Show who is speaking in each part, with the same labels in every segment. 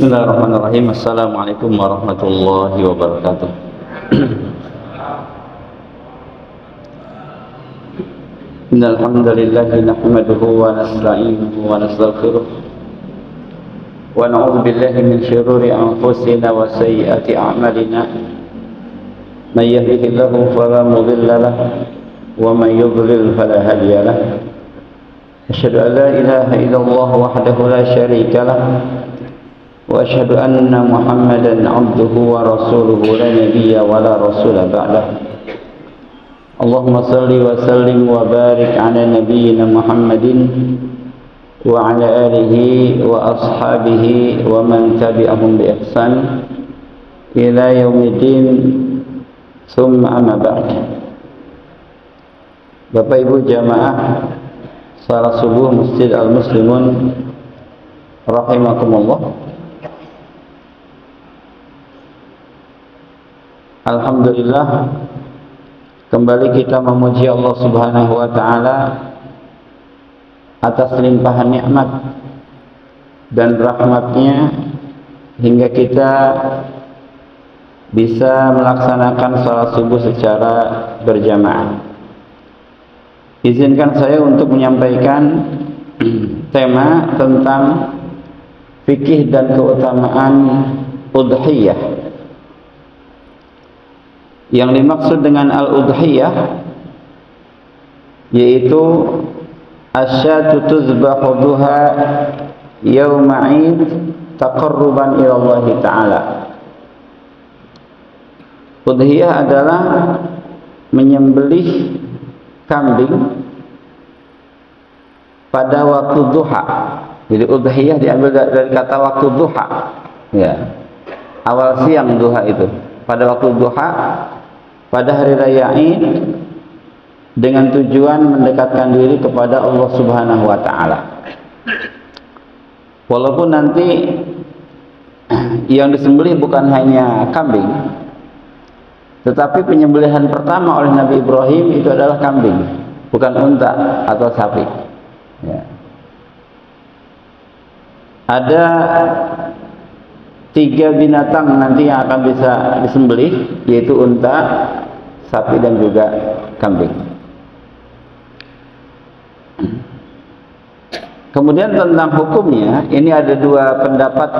Speaker 1: Bismillahirrahmanirrahim. Assalamualaikum warahmatullahi wabarakatuh. Innal hamdalillah nahmaduhu wa nasta'inuhu wa nastaghfiruh wa na'udzu billahi min shururi anfusina wa sayyiati a'malina. May yahdihillahu fala mudilla lahu wa may yudlil fala hadiya lahu. Asyhadu an la ilaha illallah wahdahu la syarika lahu wa asyhadu anna Muhammadan 'abduhu wa rasuluhu la nabiyya wa la rasula ba'dahu. Allahumma salli wa sallim wa barik ala nabiyyina Muhammadin wa ala alihi wa ashabihi wa man tabi'ahum bi ihsan ila yaumiddin. Tsumma amma ba'd. Bapak Ibu jamaah salat subuh Masjid Al-Muslimun rahimakumullah. Alhamdulillah, kembali kita memuji Allah Subhanahu wa taala atas limpahan nikmat dan rahmatnya hingga kita bisa melaksanakan salat subuh secara berjamaah. Izinkan saya untuk menyampaikan tema tentang fikih dan keutamaan udhiyah. Yang dimaksud dengan al-udhiyah yaitu asyatu tuzbahu duha yauma 'id taqarruban ila Allah taala. Udhiyah adalah menyembelih kambing pada waktu duha. Jadi udhiyah diambil dari kata waktu duha. Ya. Awal siang duha itu. Pada waktu duha pada hari raya Id dengan tujuan mendekatkan diri kepada Allah Subhanahu wa taala. Walaupun nanti yang disembelih bukan hanya kambing, tetapi penyembelihan pertama oleh Nabi Ibrahim itu adalah kambing, bukan unta atau sapi. Ya. Ada 3 binatang nanti yang akan bisa disembelih, yaitu unta, sapi dan juga kambing. Kemudian tentang hukumnya, ini ada 2 pendapat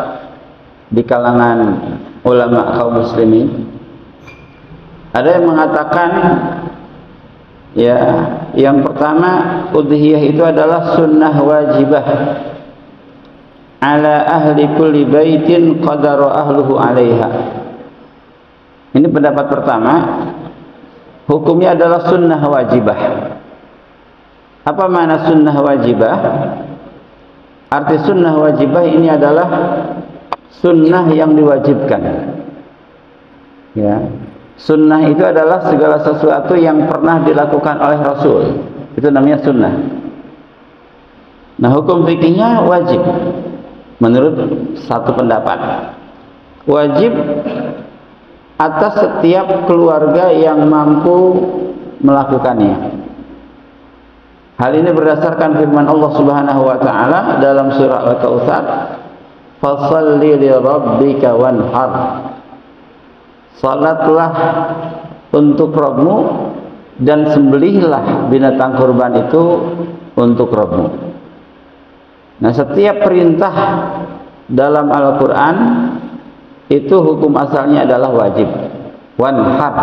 Speaker 1: di kalangan ulama kaum muslimin. Ada yang mengatakan ya, yang pertama udhiyah itu adalah sunnah wajibah ala ahli kulli baitin qadara ahluhu alaiha. Ini pendapat pertama, hukumnya adalah sunnah wajibah. Apa makna sunnah wajibah? Arti sunnah wajibah ini adalah sunnah yang diwajibkan. Ya. Sunnah itu adalah segala sesuatu yang pernah dilakukan oleh Rasul. Itu namanya sunnah. Nah, hukum fikihnya wajib. Menurut satu pendapat, wajib atas setiap keluarga yang mampu melakukannya. Hal ini berdasarkan firman Allah Subhanahu wa taala dalam surah Al-Kautsar, "Fashalli li rabbika wanhar." Salatlah untuk Rabbmu dan sembelihlah binatang kurban itu untuk Rabbmu. Nah, setiap perintah dalam Al-Quran itu hukum asalnya adalah wajib. Wanhar,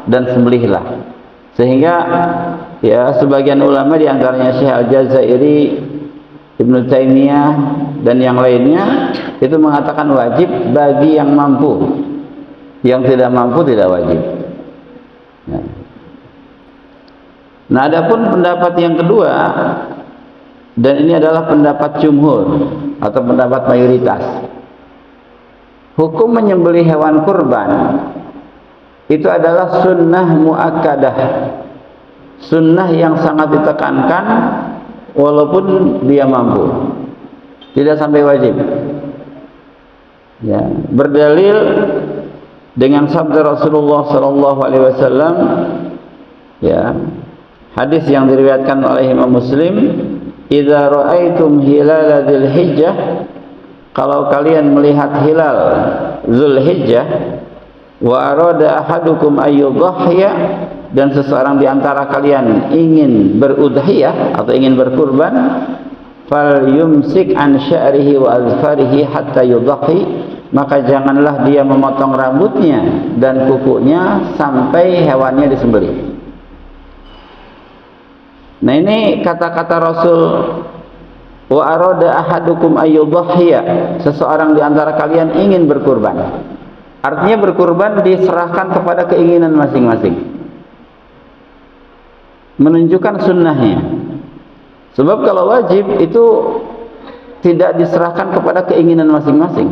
Speaker 1: dan sembelihlah. Sehingga ya sebagian ulama diantaranya Syekh Al-Jazairi, Ibnu Taimiyah dan yang lainnya itu mengatakan wajib bagi yang mampu. Yang tidak mampu tidak wajib. Nah, adapun pendapat yang kedua, dan ini adalah pendapat jumhur atau pendapat mayoritas, hukum menyembelih hewan kurban itu adalah sunnah muakkadah, sunnah yang sangat ditekankan walaupun dia mampu, tidak sampai wajib. Ya, berdalil dengan sabda Rasulullah SAW, ya, hadis yang diriwayatkan oleh Imam Muslim, "Idza ra'aitum hilala dzil hijjah kalau kalian melihat hilal Zulhijjah, wa arada ahadukum ayyudhhiya, dan seseorang di antara kalian ingin berudhiyah atau ingin berkurban, fal yumsik an sya'rihi wa azfarihi hatta yudhi, maka janganlah dia memotong rambutnya dan kukunya sampai hewannya disembelih. Nah, ini kata-kata Rasul, wa arada ahadukum ayyudhhiya, seseorang di antara kalian ingin berkurban. Artinya berkurban diserahkan kepada keinginan masing-masing, menunjukkan sunnahnya. Sebab kalau wajib itu tidak diserahkan kepada keinginan masing-masing,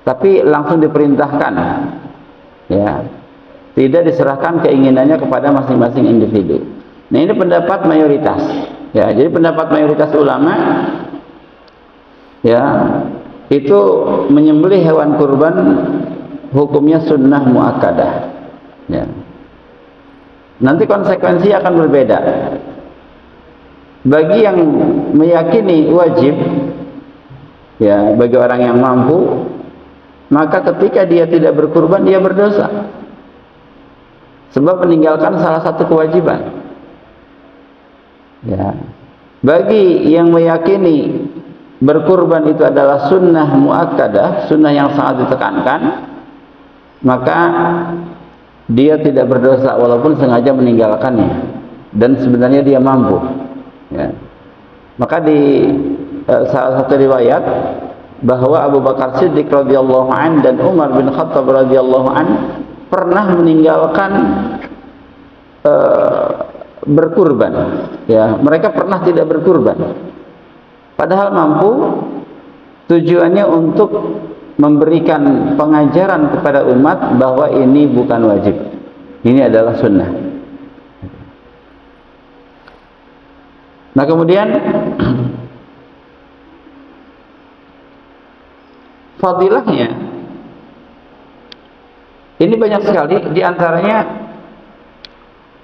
Speaker 1: tapi langsung diperintahkan, ya, tidak diserahkan keinginannya kepada masing-masing individu. Nah, ini pendapat mayoritas, ya. Jadi pendapat mayoritas ulama, ya, itu menyembelih hewan kurban hukumnya sunnah muakkadah, ya. Nanti konsekuensi akan berbeda. Bagi yang meyakini wajib, ya, bagi orang yang mampu, maka ketika dia tidak berkurban dia berdosa, sebab meninggalkan salah satu kewajiban. Ya. Bagi yang meyakini berkurban itu adalah sunnah muakkadah, sunnah yang sangat ditekankan, maka dia tidak berdosa walaupun sengaja meninggalkannya dan sebenarnya dia mampu, ya. Maka di salah satu riwayat bahwa Abu Bakar Siddiq radhiyallahu an dan Umar bin Khattab radhiyallahu an pernah meninggalkan berkurban, ya. Mereka pernah tidak berkurban padahal mampu, tujuannya untuk memberikan pengajaran kepada umat bahwa ini bukan wajib, ini adalah sunnah. Nah, kemudian fadilahnya ini banyak sekali, di antaranya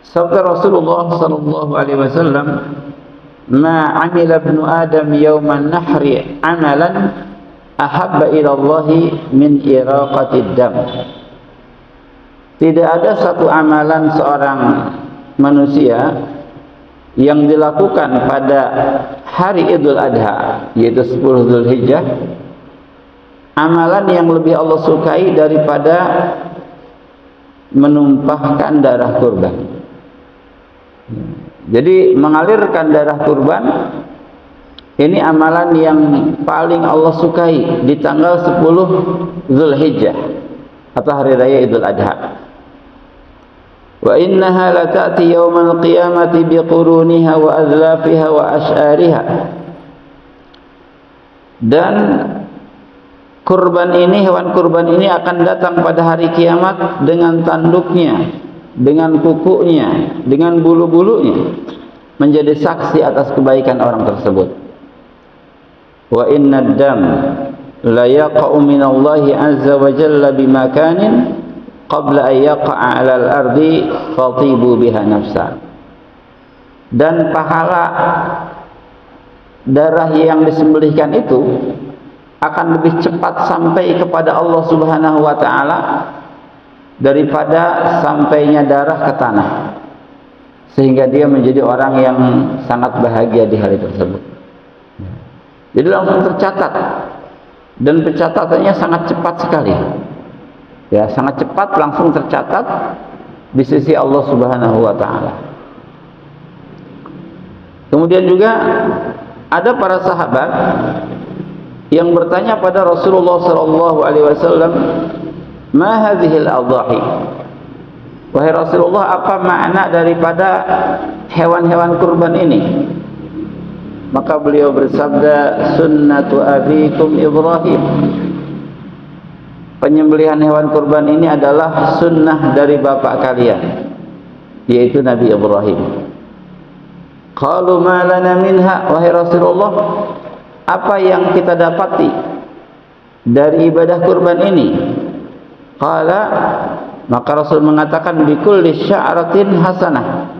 Speaker 1: sabda Rasulullah sallallahu alaihi wasallam, "Ma 'amila ibnu Adam yawman nahri 'amalan ahabba ila Allah min iraqatid dam." Tidak ada satu amalan seorang manusia yang dilakukan pada hari Idul Adha, yaitu 10 Zulhijjah, amalan yang lebih Allah sukai daripada menumpahkan darah kurban. Jadi mengalirkan darah kurban ini amalan yang paling Allah sukai di tanggal 10 Zulhijjah atau hari raya Idul Adha. Wa innaha la ta'ti yaumal qiyamati biquruniha wa azlafiha wa ash'ariha. Dan kurban ini, hewan kurban ini akan datang pada hari kiamat dengan tanduknya, dengan kukunya, dengan bulu-bulunya, menjadi saksi atas kebaikan orang tersebut. Wa inna ad-dam la yaqa'u minallahi azza wa jalla bimakanin qabla an yaqa'a 'alal ardi fatibu biha nafsa. Dan pahala darah yang disembelihkan itu akan lebih cepat sampai kepada Allah Subhanahu wa taala daripada sampainya darah ke tanah, sehingga dia menjadi orang yang sangat bahagia di hari tersebut. Jadi langsung tercatat, dan pencatatannya sangat cepat sekali, ya, sangat cepat, langsung tercatat di sisi Allah Subhanahu wa taala. Kemudian juga ada para sahabat yang bertanya pada Rasulullah sallallahu alaihi wasallam, "Ma hadhil adhahi?" Wahai Rasulullah, apa makna daripada hewan-hewan kurban ini? Maka beliau bersabda, "Sunnatu abikum Ibrahim." Penyembelihan hewan kurban ini adalah sunnah dari bapak kalian, yaitu Nabi Ibrahim. Qalu ma lana minha, wahai Rasulullah, apa yang kita dapati dari ibadah kurban ini? Qala, maka Rasul mengatakan, bikulli sya'ratin hasanah.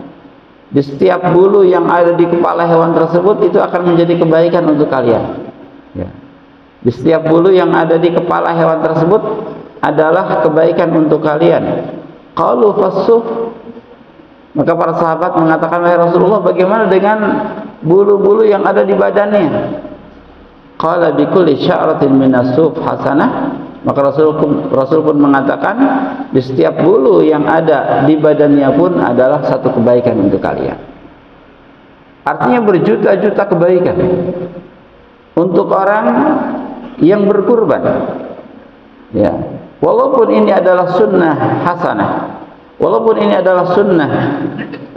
Speaker 1: Di setiap bulu yang ada di kepala hewan tersebut itu akan menjadi kebaikan untuk kalian. Ya. Di setiap bulu yang ada di kepala hewan tersebut adalah kebaikan untuk kalian. Qalu fasuf. Maka para sahabat mengatakan, wahai Rasulullah, bagaimana dengan bulu-bulu yang ada di badannya? Qala bi kulli sya'ratin minas suf hasanah. Maka Rasul pun mengatakan, di setiap bulu yang ada di badannya pun adalah satu kebaikan untuk kalian. Artinya berjuta-juta kebaikan untuk orang yang berkurban. Ya, walaupun ini adalah sunnah hasanah, walaupun ini adalah sunnah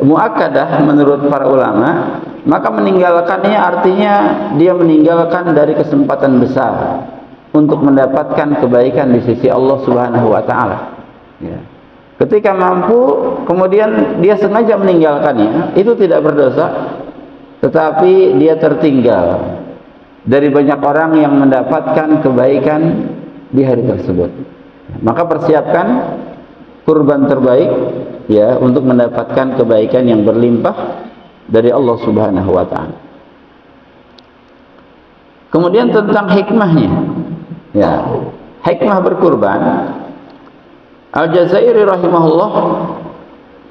Speaker 1: muakkadah menurut para ulama, maka meninggalkannya artinya dia meninggalkan dari kesempatan besar untuk mendapatkan kebaikan di sisi Allah Subhanahu wa taala. Ya. Ketika mampu kemudian dia sengaja meninggalkannya, itu tidak berdosa, tetapi dia tertinggal dari banyak orang yang mendapatkan kebaikan di hari tersebut. Maka persiapkan kurban terbaik ya untuk mendapatkan kebaikan yang berlimpah dari Allah Subhanahu wa taala. Kemudian tentang hikmahnya. Ya, hikmah berkurban. Al-Jazairi rahimahullah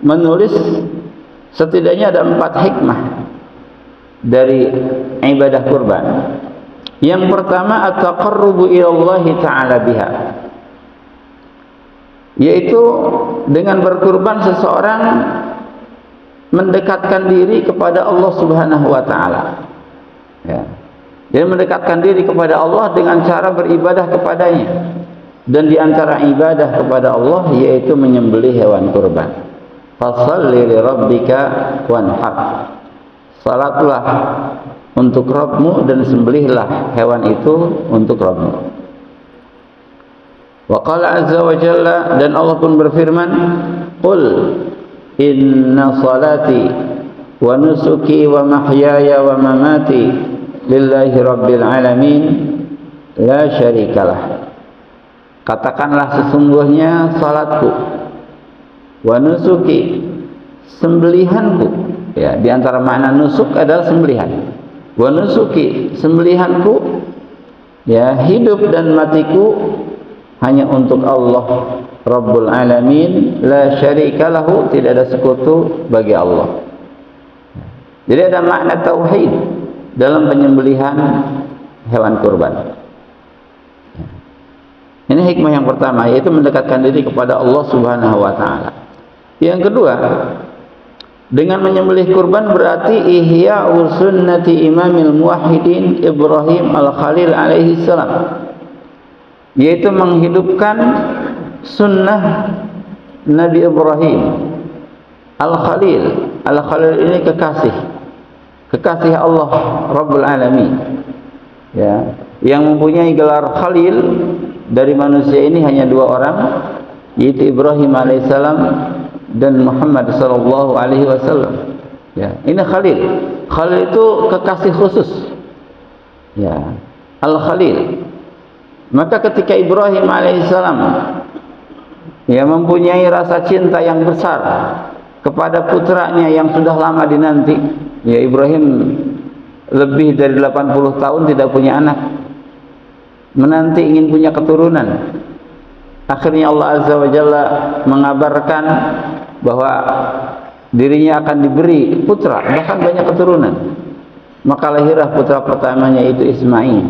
Speaker 1: menulis setidaknya ada 4 hikmah dari ibadah kurban. Yang pertama, at-taqarrubu ila Allah taala biha. Yaitu dengan berkurban seseorang mendekatkan diri kepada Allah Subhanahu wa taala. Ya. Dia mendekatkan diri kepada Allah dengan cara beribadah kepadanya. Dan di antara ibadah kepada Allah yaitu menyembelih hewan kurban. Fashalli li rabbika wanhar. Salatlah untuk Rabbmu dan sembelihlah hewan itu untuk Rabbmu. Wa qala azza wa jalla, dan Allah pun berfirman, qul inna salati wa nusuki wa mahyaya wa mamati lillahi rabbil alamin la syarikalah. Katakanlah, sesungguhnya salatku, wa nusuki, sembelihanku. Ya, di antara makna nusuk adalah sembelihan. Wa nusuki, sembelihanku, ya, hidup dan matiku hanya untuk Allah Rabbul Alamin, la syarikalahu, tidak ada sekutu bagi Allah. Jadi ada makna tauhid dalam penyembelihan hewan kurban. Ini hikmah yang pertama, yaitu mendekatkan diri kepada Allah Subhanahu wa taala. Yang kedua, dengan menyembelih kurban berarti ihya'u sunnati imamil muwahhidin Ibrahim al-Khalil alaihi salam, yaitu menghidupkan sunnah Nabi Ibrahim al-Khalil. Al-Khalil ini kekasih Allah Rabbul Alamin, ya, yang mempunyai gelar Khalil. Dari manusia ini hanya 2 orang, yaitu Ibrahim alaihissalam dan Muhammad sallallahu alaihi wasallam. Ya, ini Khalil. Khalil itu kekasih khusus. Ya, Al-Khalil. Maka ketika Ibrahim alaihissalam ya mempunyai rasa cinta yang besar kepada putranya yang sudah lama dinanti, ya, Ibrahim lebih dari 80 tahun tidak punya anak, menanti ingin punya keturunan. Akhirnya Allah Azza wa Jalla mengabarkan bahwa dirinya akan diberi putra, bahkan banyak keturunan. Maka lahirlah putra pertamanya, itu Ismail.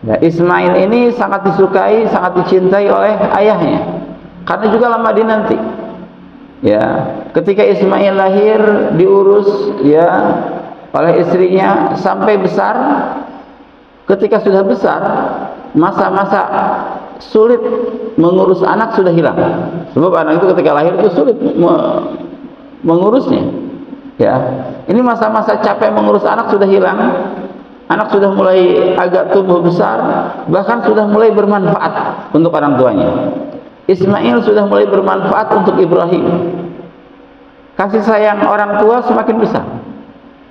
Speaker 1: Ya, Ismail ini sangat disukai, sangat dicintai oleh ayahnya, karena juga lama dinanti. Ya, ketika Ismail lahir, diurus ya oleh istrinya sampai besar. Ketika sudah besar, masa-masa sulit mengurus anak sudah hilang. Sebab anak itu ketika lahir itu sulit mengurusnya. Ya, ini masa-masa capek mengurus anak sudah hilang. Anak sudah mulai agak tumbuh besar, bahkan sudah mulai bermanfaat untuk orang tuanya. Ismail sudah mulai bermanfaat untuk Ibrahim. Kasih sayang orang tua semakin besar.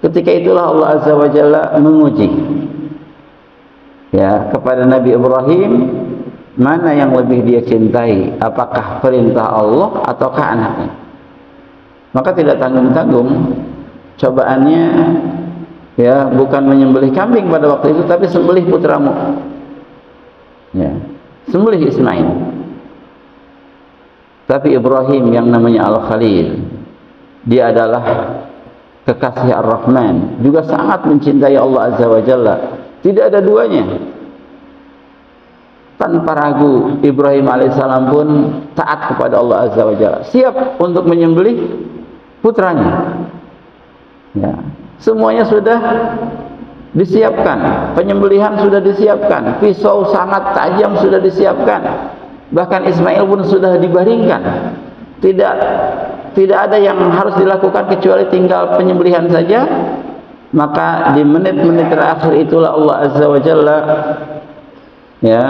Speaker 1: Ketika itulah Allah Azza wa Jalla menguji, ya, kepada Nabi Ibrahim, mana yang lebih dia cintai, apakah perintah Allah ataukah anaknya. Maka tidak tanggung-tanggung cobaannya, ya, bukan menyembelih kambing pada waktu itu, tapi sembelih putramu. Ya, sembelih Ismail. Tapi Ibrahim yang namanya Al-Khalil, dia adalah kekasih Ar-Rahman, juga sangat mencintai Allah Azza wa Jalla. Tidak ada duanya. Tanpa ragu Ibrahim alaihissalam pun taat kepada Allah Azza wa Jalla, siap untuk menyembelih putranya. Ya, semuanya sudah disiapkan, penyembelihan sudah disiapkan, pisau sangat tajam sudah disiapkan, bahkan Ismail pun sudah dibaringkan. Tidak ada yang harus dilakukan kecuali tinggal penyembelihan saja. Maka di menit-menit terakhir itulah Allah Azza wa Jalla ya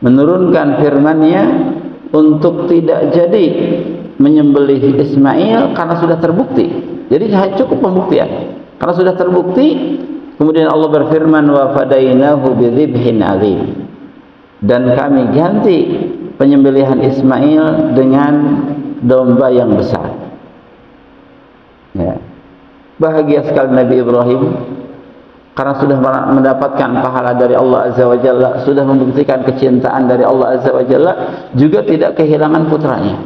Speaker 1: menurunkan firman-Nya untuk tidak jadi menyembelih Ismail karena sudah terbukti. Jadi cukup pembuktian. Karena sudah terbukti, kemudian Allah berfirman, wa fadainahu bidzibhin azim. Dan kami ganti penyembelihan Ismail dengan domba yang besar. Ya. Bahagia sekali Nabi Ibrahim karena sudah mendapatkan pahala dari Allah Azza wa Jalla, sudah membuktikan kecintaan dari Allah Azza wa Jalla, juga tidak kehilangan putranya.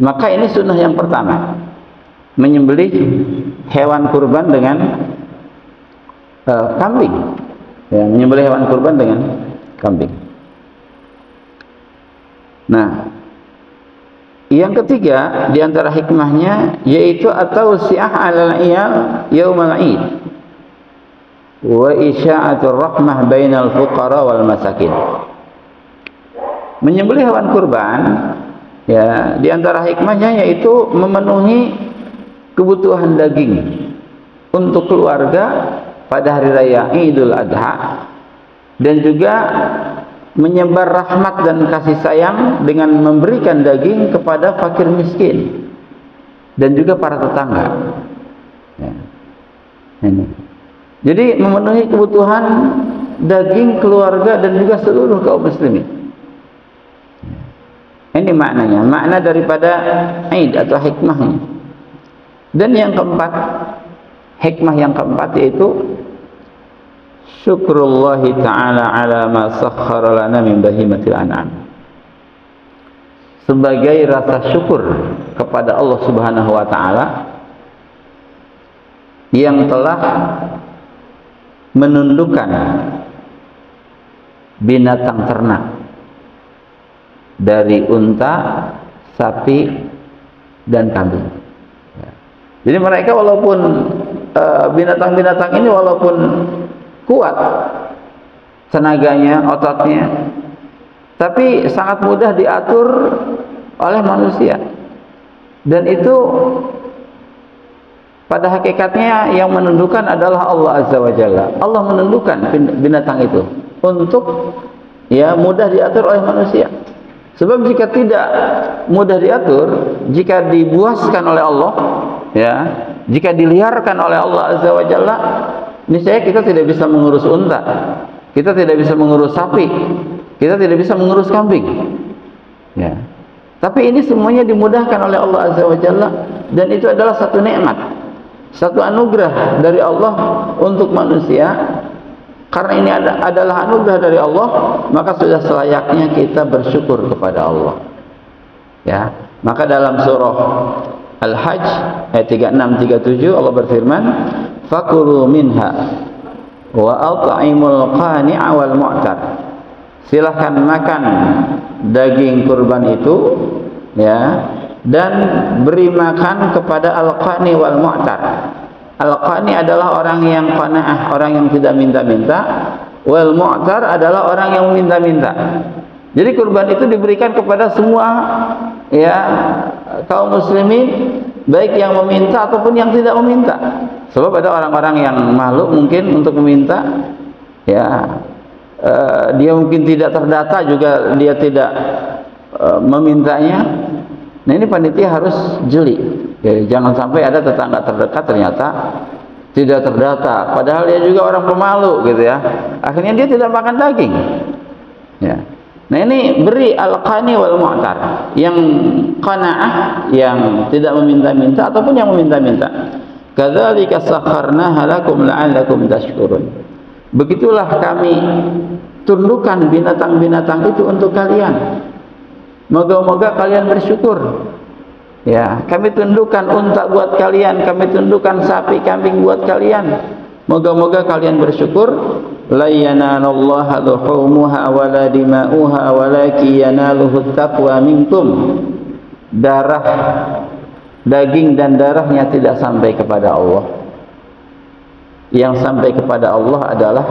Speaker 1: Maka ini sunnah yang pertama, menyembelih hewan kurban dengan kambing. Ya, menyembelih hewan kurban dengan kambing. Nah, yang ketiga di antara hikmahnya yaitu at-tawsi'ah 'alal 'iyal yaumal 'id wa isya'atur rahmah bainal fuqara wal masakin. Menyembelih hewan kurban ya, di antara hikmahnya yaitu memenuhi kebutuhan daging untuk keluarga pada hari raya Idul Adha, dan juga menyebar rahmat dan kasih sayang dengan memberikan daging kepada fakir miskin dan juga para tetangga. Ya. Ini. Jadi memenuhi kebutuhan daging keluarga dan juga seluruh kaum muslimin. Ini maknanya, makna daripada Aid atau hikmahnya. Dan yang keempat, hikmah yang keempat yaitu syukrullahi ta'ala ala ma sakhkhara lana min bahimatil an'am. Sebagai rasa syukur kepada Allah Subhanahu wa taala yang telah menundukkan binatang ternak dari unta, sapi dan kambing. Jadi mereka walaupun binatang-binatang ini walaupun kuat tenaganya, ototnya, tapi sangat mudah diatur oleh manusia. Dan itu pada hakikatnya yang menundukkan adalah Allah Azza wa Jalla. Allah menundukkan binatang itu untuk ya mudah diatur oleh manusia. Sebab jika tidak mudah diatur, jika dibuaskan oleh Allah, ya, jika diliarkan oleh Allah Azza wa Jalla, niscaya kita tidak bisa mengurus unta, kita tidak bisa mengurus sapi, kita tidak bisa mengurus kambing. Ya. Tapi ini semuanya dimudahkan oleh Allah Azza wa Jalla, dan itu adalah satu nikmat, satu anugerah dari Allah untuk manusia. Karena ini adalah anugerah dari Allah, maka sudah selayaknya kita bersyukur kepada Allah. Ya, maka dalam surah Al-Hajj ayat 36-37 Allah berfirman, fakulu minha wa at'imul qani'a wal mu'tar. Silahkan makan daging kurban itu, ya, dan beri makan kepada al-qani wal mu'tar. Al-qani adalah orang yang qanaah, orang yang tidak minta-minta. Wal mu'tar adalah orang yang meminta-minta. Jadi kurban itu diberikan kepada semua ya kaum muslimin, baik yang meminta ataupun yang tidak meminta. Sebab ada orang-orang yang malu mungkin untuk meminta, ya dia mungkin tidak terdata juga, dia tidak memintanya. Nah, ini panitia harus jeli. Ya, jangan sampai ada tetangga terdekat ternyata tidak terdata, padahal dia juga orang pemalu gitu ya. Akhirnya dia tidak makan daging. Ya. Nah, ini beri al-qani wal mu'tar, yang qanaah, yang tidak meminta-minta ataupun yang meminta-minta. Kadzalika sakharnaha lakum la'allakum tashkurun. begitulah kami tundukkan binatang-binatang itu untuk kalian. Moga-moga kalian bersyukur. Ya, kami tundukkan unta buat kalian, kami tundukkan sapi, kambing buat kalian. Moga-moga kalian bersyukur. La yanalallaha luhumuha wala dima'uha walakin yanaluhu taqwa minkum. Darah, daging dan darahnya tidak sampai kepada Allah. Yang sampai kepada Allah adalah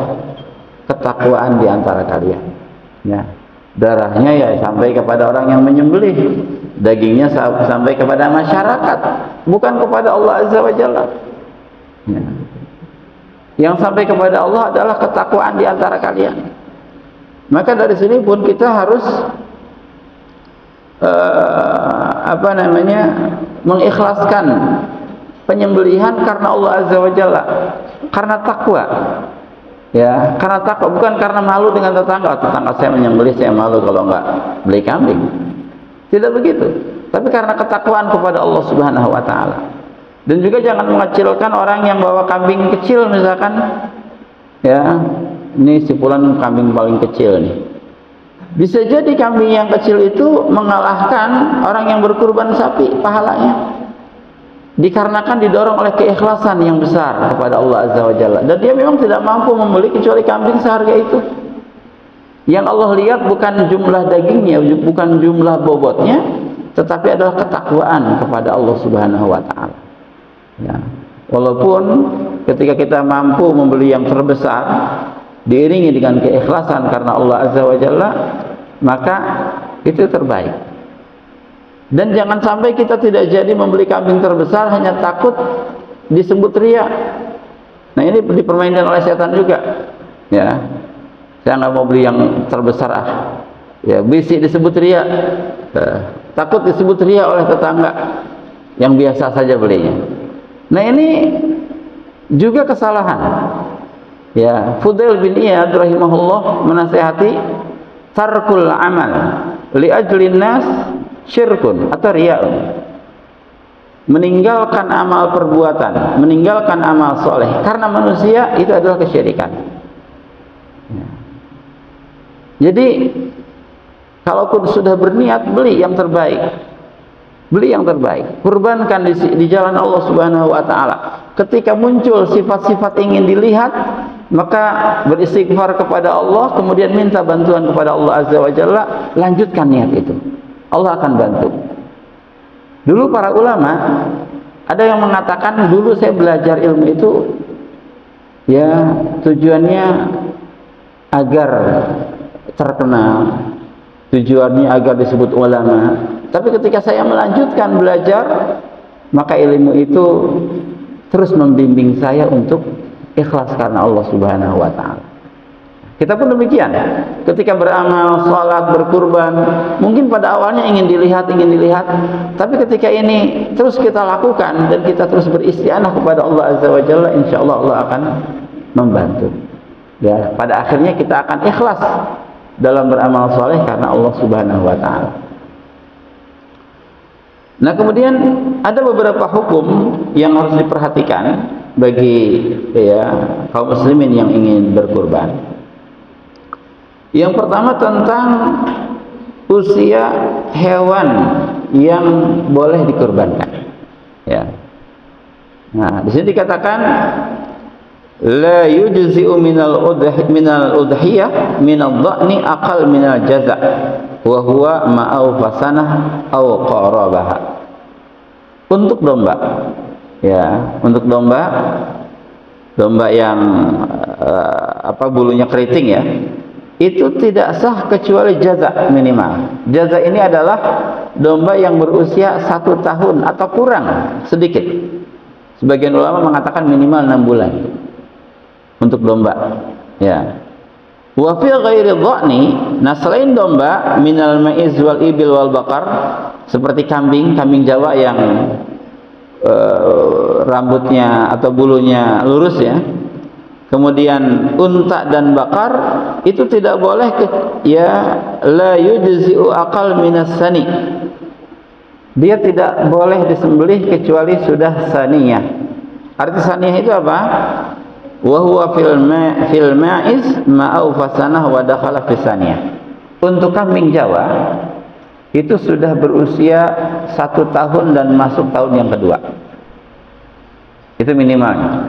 Speaker 1: ketakwaan di antara kalian. Ya. Darahnya ya sampai kepada orang yang menyembelih, dagingnya sampai kepada masyarakat, bukan kepada Allah Azza wa Jalla. Ya. Yang sampai kepada Allah adalah ketakwaan di antara kalian. Maka dari sini pun kita harus mengikhlaskan penyembelihan karena Allah Azza wa Jalla, karena takwa. Ya, karena takwa, bukan karena malu dengan tetangga. Tetangga saya menyembelih, saya malu kalau enggak beli kambing. Tidak begitu. Tapi karena ketakwaan kepada Allah Subhanahu wa taala. Dan juga jangan mengecilkan orang yang bawa kambing kecil misalkan. Ya, ini si fulan kambing paling kecil nih. Bisa jadi kambing yang kecil itu mengalahkan orang yang berkurban sapi pahalanya. Dikarenakan didorong oleh keikhlasan yang besar kepada Allah Azza wa Jalla, dan dia memang tidak mampu membeli kecuali kambing seharga itu. Yang Allah lihat bukan jumlah dagingnya, bukan jumlah bobotnya, tetapi adalah ketakwaan kepada Allah Subhanahu wa taala. Ya. Walaupun ketika kita mampu membeli yang terbesar diiringi dengan keikhlasan karena Allah Azza wa Jalla, maka itu terbaik. Dan jangan sampai kita tidak jadi membeli kambing terbesar hanya takut disebut riya. Nah, ini dipermainkan oleh setan juga. Ya, saya nggak mau beli yang terbesar Ya, bisik disebut riya. Takut disebut riya oleh tetangga yang biasa saja belinya. Nah, ini juga kesalahan. Ya, Fudail bin Iyad rahimahullah menasihati tarkul amal li ajlin nas syirkun atau riya'un. Meninggalkan amal perbuatan, meninggalkan amal soleh karena manusia, itu adalah kesyirikan. Ya. Jadi kalaupun sudah berniat, beli yang terbaik, beli yang terbaik, kurbankan di jalan Allah Subhanahu wa taala. Ketika muncul sifat-sifat ingin dilihat, maka beristighfar kepada Allah, kemudian minta bantuan kepada Allah Azza wa Jalla, lanjutkan niat itu. Allah akan bantu. Dulu para ulama ada yang mengatakan, dulu saya belajar ilmu itu ya tujuannya agar terkenal, tujuannya agar disebut ulama. Tapi ketika saya melanjutkan belajar, maka ilmu itu terus membimbing saya untuk ikhlas karena Allah Subhanahu wa taala. Kita pun demikian. Ketika beramal, sholat, berkurban, mungkin pada awalnya ingin dilihat, tapi ketika ini terus kita lakukan dan kita terus beristianah kepada Allah Azza wa Jalla, insya Allah Allah akan membantu. Ya, pada akhirnya kita akan ikhlas dalam beramal soleh karena Allah Subhanahu wa taala. Nah, kemudian ada beberapa hukum yang harus diperhatikan bagi kaum muslimin yang ingin berkurban. Yang pertama tentang usia hewan yang boleh dikurbankan. Ya. Nah, di sini dikatakan la yujzi'u minal udhiyah minal dha'ni aqal minal jaza' wa huwa ma'aw fasanah aw qarabaha. Untuk domba, ya, untuk domba yang bulunya keriting, ya, itu tidak sah kecuali jaza minimal. Jaza ini adalah domba yang berusia 1 tahun atau kurang sedikit. Sebagian ulama mengatakan minimal 6 bulan untuk domba. Ya. Wa fi ghairi dha'ni, nah selain domba, minal ma'iz wal ibil wal bakar, seperti kambing Jawa yang rambutnya atau bulunya lurus, ya. Kemudian unta dan bakar itu tidak boleh la yujzi'u aqal minas sani. Dia tidak boleh disembelih kecuali sudah saniyah. Arti saniyah itu apa? wa huwa fil ma'iz ma'au fasanah wa dakhala fi saniyah. Untuk kambing Jawa itu sudah berusia 1 tahun dan masuk tahun yang kedua. Itu minimalnya.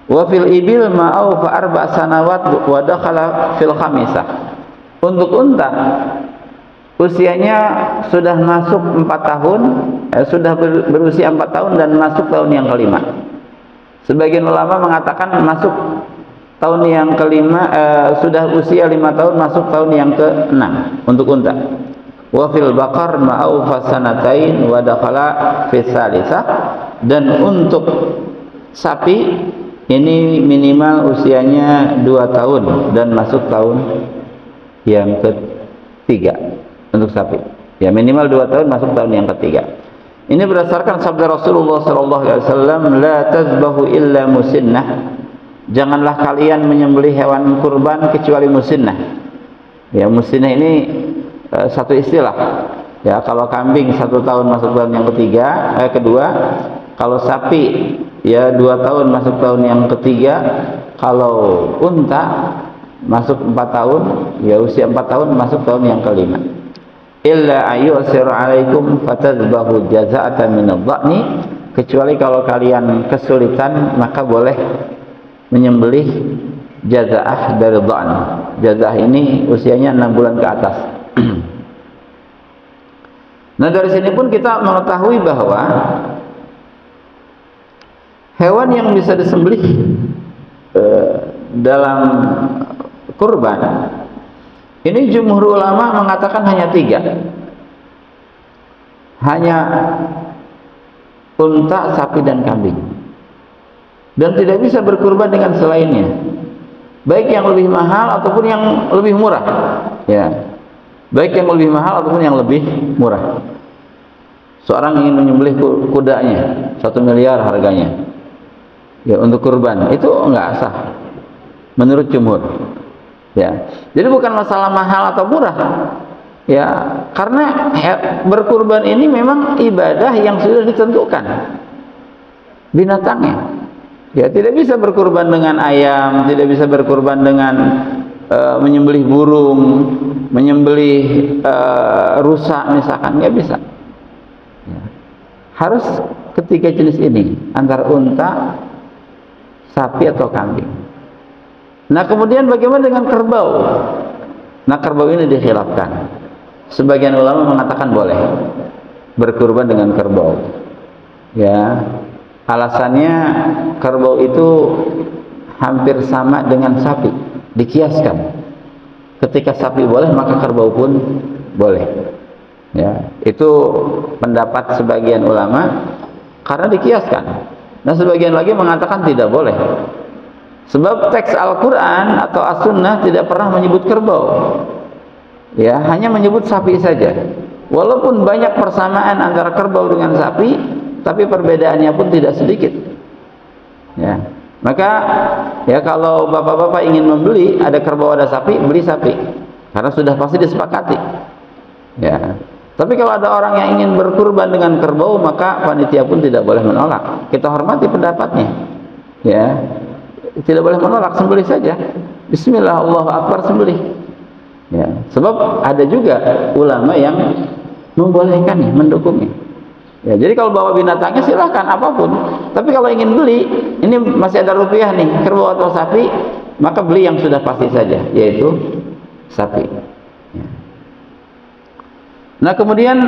Speaker 1: Wa fil ibil ma'au fa arba' sanawat wa dakhala fil khamisah. Untuk unta usianya sudah masuk 4 tahun, sudah berusia 4 tahun dan masuk tahun yang kelima. Sebagian ulama mengatakan masuk tahun yang kelima, sudah usia 5 tahun masuk tahun yang ke-6 untuk unta. Wa fil baqar ma'au fasanatain wa dakhala fi tsalisah. Dan untuk sapi ini minimal usianya 2 tahun dan masuk tahun yang ketiga untuk sapi. Ya, minimal 2 tahun masuk tahun yang ketiga. Ini berdasarkan sabda Rasulullah SAW, la tazbahu illa musinnah. Janganlah kalian menyembelih hewan kurban kecuali musinnah. Ya, musinnah ini satu istilah. Ya, kalau kambing 1 tahun masuk tahun yang kedua. Kalau sapi ya 2 tahun masuk tahun yang ketiga. Kalau unta masuk 4 tahun, ya usia 4 tahun masuk tahun yang kelima. Illa ayyusir alaikum fatazbahu jaza'atan min adh-dha'ni, kecuali kalau kalian kesulitan maka boleh menyembelih jaza'ah dari dha'n. Jaza'ah ini usianya 6 bulan ke atas. Nah, dari sini pun kita mengetahui bahwa hewan yang bisa disembelih dalam kurban ini jumhur ulama mengatakan hanya 3. Hanya unta, sapi dan kambing. Dan tidak bisa berkurban dengan selainnya. Baik yang lebih mahal ataupun yang lebih murah. Ya. Baik yang lebih mahal ataupun yang lebih murah. Seorang ingin menyembelih kudanya 1 miliar harganya. Ya, untuk kurban itu enggak sah menurut jumhur. Ya, jadi bukan masalah mahal atau murah. Ya, karena berkurban ini memang ibadah yang sudah ditentukan binatangnya. Ya, tidak bisa berkurban dengan ayam, tidak bisa berkurban dengan menyembelih burung, menyembelih rusa misalkan, nggak bisa. Ya. Harus ketiga jenis ini, antara unta, sapi atau kambing. Nah, kemudian bagaimana dengan kerbau? Nah, kerbau ini dikhilafkan. Sebagian ulama mengatakan boleh berkurban dengan kerbau. Ya, alasannya kerbau itu hampir sama dengan sapi, dikiaskan. Ketika sapi boleh, maka kerbau pun boleh. Ya, itu pendapat sebagian ulama karena dikiaskan. Nah, sebagian lagi mengatakan tidak boleh. Sebab teks Al-Quran atau As-Sunnah tidak pernah menyebut kerbau. Ya, hanya menyebut sapi saja. Walaupun banyak persamaan antara kerbau dengan sapi, tapi perbedaannya pun tidak sedikit. Ya. Maka ya kalau bapak-bapak ingin membeli ada kerbau ada sapi, beli sapi. Karena sudah pasti disepakati. Ya. Tapi kalau ada orang yang ingin berkurban dengan kerbau, maka panitia pun tidak boleh menolak. Kita hormati pendapatnya. Ya. Tidak boleh menolak, sembelih saja. Bismillah, Allahu Akbar, sembelih. Ya, sebab ada juga ulama yang membolehkannya, mendukungnya. Ya, jadi kalau bawa binatangnya silahkan apapun. Tapi kalau ingin beli, ini masih ada rupiah nih, kerbau atau sapi, maka beli yang sudah pasti saja, yaitu sapi. Ya. Nah, kemudian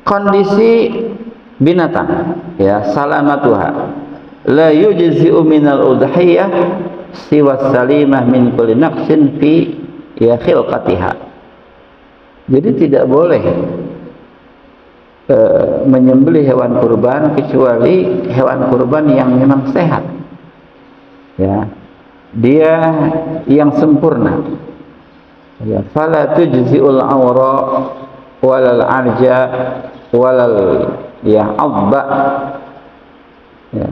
Speaker 1: kondisi binatang, ya, salamatuha. La yujzi'u minal udhiyah siwa salimah min kulli naqsin fi ya khilqatiha. Jadi tidak boleh menyembelih hewan kurban kecuali hewan kurban yang memang sehat. Ya. Dia yang sempurna. Ya, fala tujzi'ul awra walal arja walal ya adba. Ya.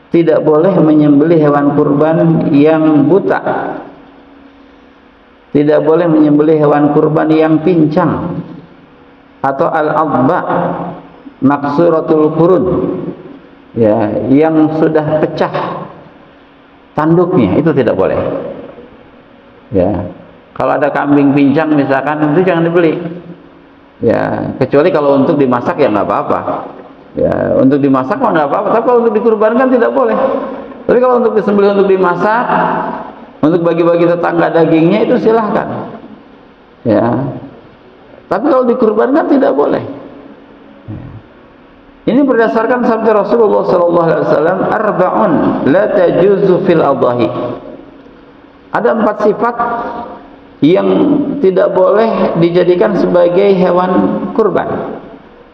Speaker 1: Tidak boleh menyembelih hewan kurban yang buta. Tidak boleh menyembelih hewan kurban yang pincang atau al-adba, maksuratul qurun. Ya, yang sudah pecah tanduknya itu tidak boleh. Ya, kalau ada kambing pincang misalkan itu jangan dibeli. Ya, kecuali kalau untuk dimasak ya nggak apa-apa. Ya, untuk dimasak mah nggak apa-apa. Tapi kalau untuk dikurbankan tidak boleh. Tapi kalau untuk disembelih untuk dimasak, untuk bagi-bagi tetangga dagingnya itu silahkan. Ya, tapi kalau dikurbankan tidak boleh. Ini berdasarkan sabda Rasulullah SAW, arba'un la tajuzu fil adhahi. Ada 4 sifat yang tidak boleh dijadikan sebagai hewan kurban.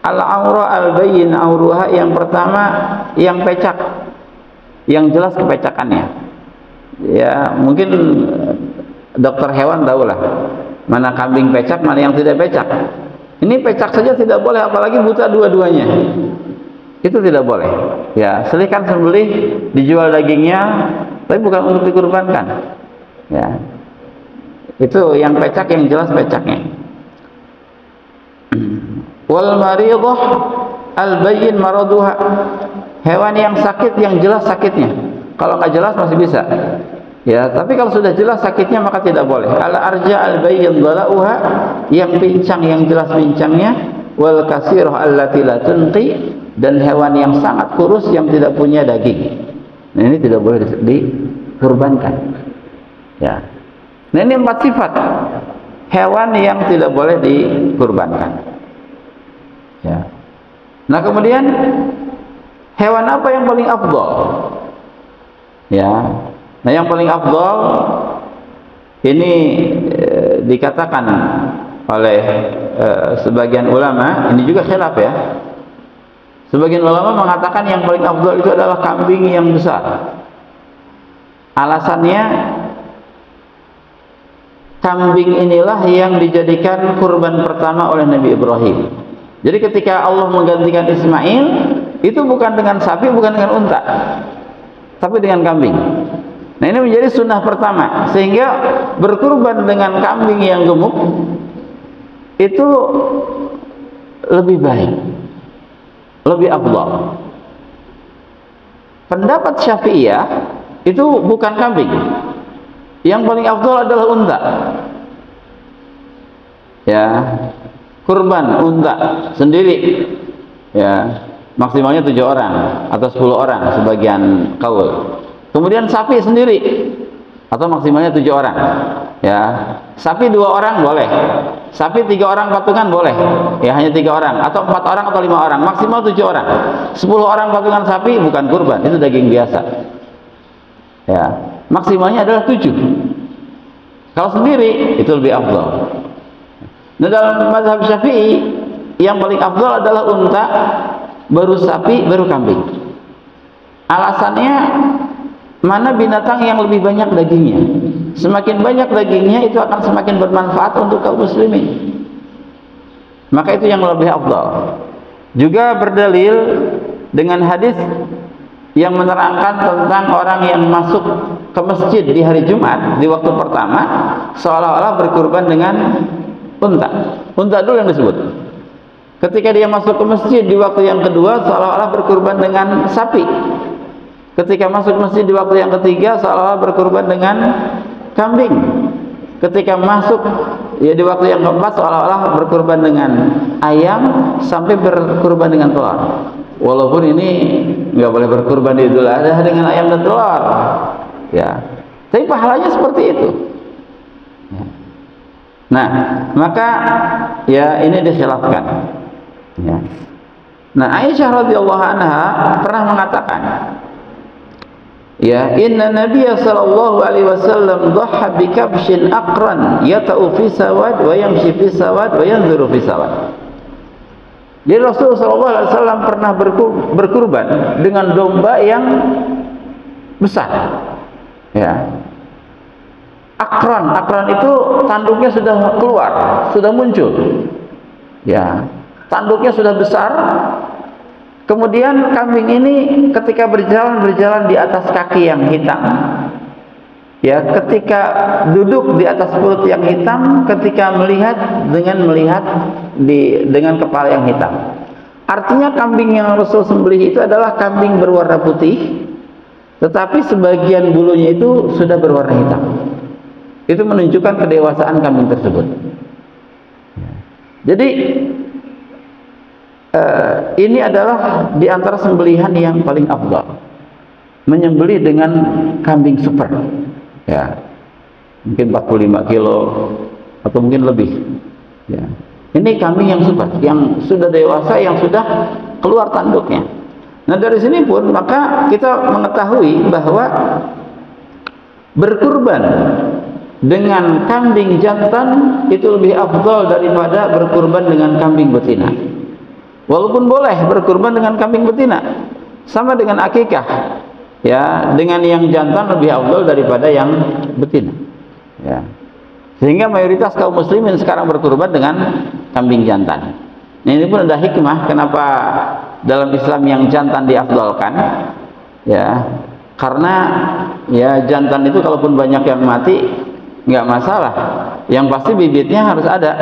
Speaker 1: Al-awra al-bayyin awruha, yang pertama yang pecak, yang jelas kepecakannya. Ya, mungkin dokter hewan tahulah mana kambing pecak, mana yang tidak pecak. Ini pecak saja tidak boleh, apalagi buta dua-duanya. Itu tidak boleh. Ya, silahkan sembelih, dijual dagingnya, tapi bukan untuk dikurbankan. Ya, itu yang pecak, yang jelas pecaknya. Wal maridah al-bayyin maraduha, hewan yang sakit, yang jelas sakitnya. Kalau nggak jelas masih bisa. Ya, tapi kalau sudah jelas sakitnya maka tidak boleh. Al-arja al-bayyin dhala'uha, yang pincang, yang jelas pincangnya. Wal kasirah allati la tunqi, dan hewan yang sangat kurus yang tidak punya daging. Nah, ini tidak boleh dikurbankan. Ya. Nah, ini 4 sifat hewan yang tidak boleh dikurbankan. Ya. Nah, kemudian hewan apa yang paling afdal? Ya. Nah, yang paling afdal ini dikatakan oleh sebagian ulama, ini juga khilaf ya. Sebagian ulama mengatakan yang paling afdal itu adalah kambing yang besar. Alasannya, kambing inilah yang dijadikan kurban pertama oleh Nabi Ibrahim. Jadi ketika Allah menggantikan Ismail, itu bukan dengan sapi, bukan dengan unta, tapi dengan kambing. Nah, ini menjadi sunnah pertama, sehingga berkurban dengan kambing yang gemuk itu lebih baik, lebih afdal. Pendapat Syafi'iyah itu bukan kambing, yang paling afdal adalah unta. Ya, kurban unta sendiri, ya, maksimalnya 7 orang atau 10 orang sebagian kaul. Kemudian sapi sendiri, atau maksimalnya 7 orang. Ya, sapi 2 orang boleh, sapi 3 orang patungan boleh, ya hanya 3 orang, atau 4 orang atau 5 orang, maksimal 7 orang. 10 orang patungan sapi bukan kurban, itu daging biasa. Ya, maksimalnya adalah 7. Kalau sendiri itu lebih afdal. Nah, dalam mazhab Syafi'i yang paling afdal adalah unta, baru sapi, baru kambing. Alasannya, mana binatang yang lebih banyak dagingnya? Semakin banyak dagingnya itu akan semakin bermanfaat untuk kaum muslimin. Maka itu yang lebih afdal. Juga berdalil dengan hadis yang menerangkan tentang orang yang masuk ke masjid di hari Jumat di waktu pertama seolah-olah berkurban dengan unta. Unta dulu yang disebut. Ketika dia masuk ke masjid di waktu yang kedua seolah-olah berkurban dengan sapi. Ketika masuk masjid di waktu yang ketiga seolah-olah berkurban dengan kambing. Ketika masuk ya di waktu yang keempat seolah-olah berkurban dengan ayam, sampai berkurban dengan telur. Walaupun ini nggak boleh berkurban di Idul Adha dengan ayam dan telur, ya, tapi pahalanya seperti itu. Ya. Nah, maka ya ini dikhilafkan. Ya. Nah, Aisyah radhiyallahu anha pernah mengatakan, ya, inna Nabiya sallallahu alaihi wasallam dhaha bi kabshin aqran yata'u fi sawad wa yamshi fi sawad wa yanzuru fi sawad. Jadi Rasulullah sallallahu alaihi wasallam pernah berkurban dengan domba yang besar. Ya. Akran itu tanduknya sudah keluar, sudah muncul. Ya. Tanduknya sudah besar. Kemudian kambing ini ketika berjalan di atas kaki yang hitam, ya, ketika duduk di atas perut yang hitam, ketika melihat dengan kepala yang hitam. Artinya kambing yang Rasul sembelih itu adalah kambing berwarna putih tetapi sebagian bulunya itu sudah berwarna hitam. Itu menunjukkan kedewasaan kambing tersebut. Jadi ini adalah di antara sembelihan yang paling afdal, menyembelih dengan kambing super, ya, mungkin 45 kilo atau mungkin lebih, ya. Ini kambing yang super, yang sudah dewasa, yang sudah keluar tanduknya. Nah, dari sini pun maka kita mengetahui bahwa berkurban dengan kambing jantan itu lebih afdal daripada berkurban dengan kambing betina. Walaupun boleh berkurban dengan kambing betina, sama dengan akikah, ya, dengan yang jantan lebih afdal daripada yang betina, ya. Sehingga mayoritas kaum muslimin sekarang berkurban dengan kambing jantan. Nah, ini pun ada hikmah kenapa dalam Islam yang jantan diafdalkan, ya, karena ya jantan itu kalaupun banyak yang mati nggak masalah, yang pasti bibitnya harus ada,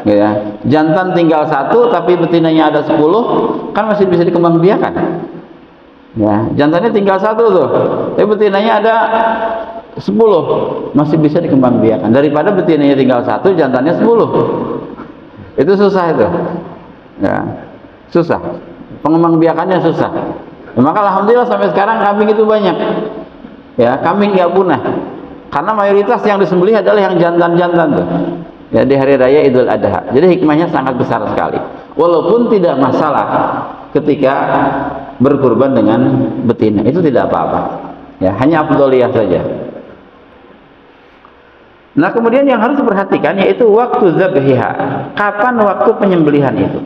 Speaker 1: ya. Jantan tinggal 1 tapi betinanya ada 10, kan masih bisa dikembangbiakan, ya. Jantannya tinggal 1 tuh, tapi betinanya ada 10, masih bisa dikembangbiakan daripada betinanya tinggal 1, jantannya 10. Itu susah itu, ya, susah, pengembangbiakannya susah. Ya, maka alhamdulillah sampai sekarang kambing itu banyak, ya, kambing nggak punah. Karena mayoritas yang disembelih adalah yang jantan-jantan tuh, ya, di hari raya Idul Adha. Jadi hikmahnya sangat besar sekali. Walaupun tidak masalah ketika berkurban dengan betina, itu tidak apa-apa, ya, hanya afdhaliyah saja. Nah, kemudian yang harus diperhatikan yaitu waktu zabhiha. Kapan waktu penyembelihan itu?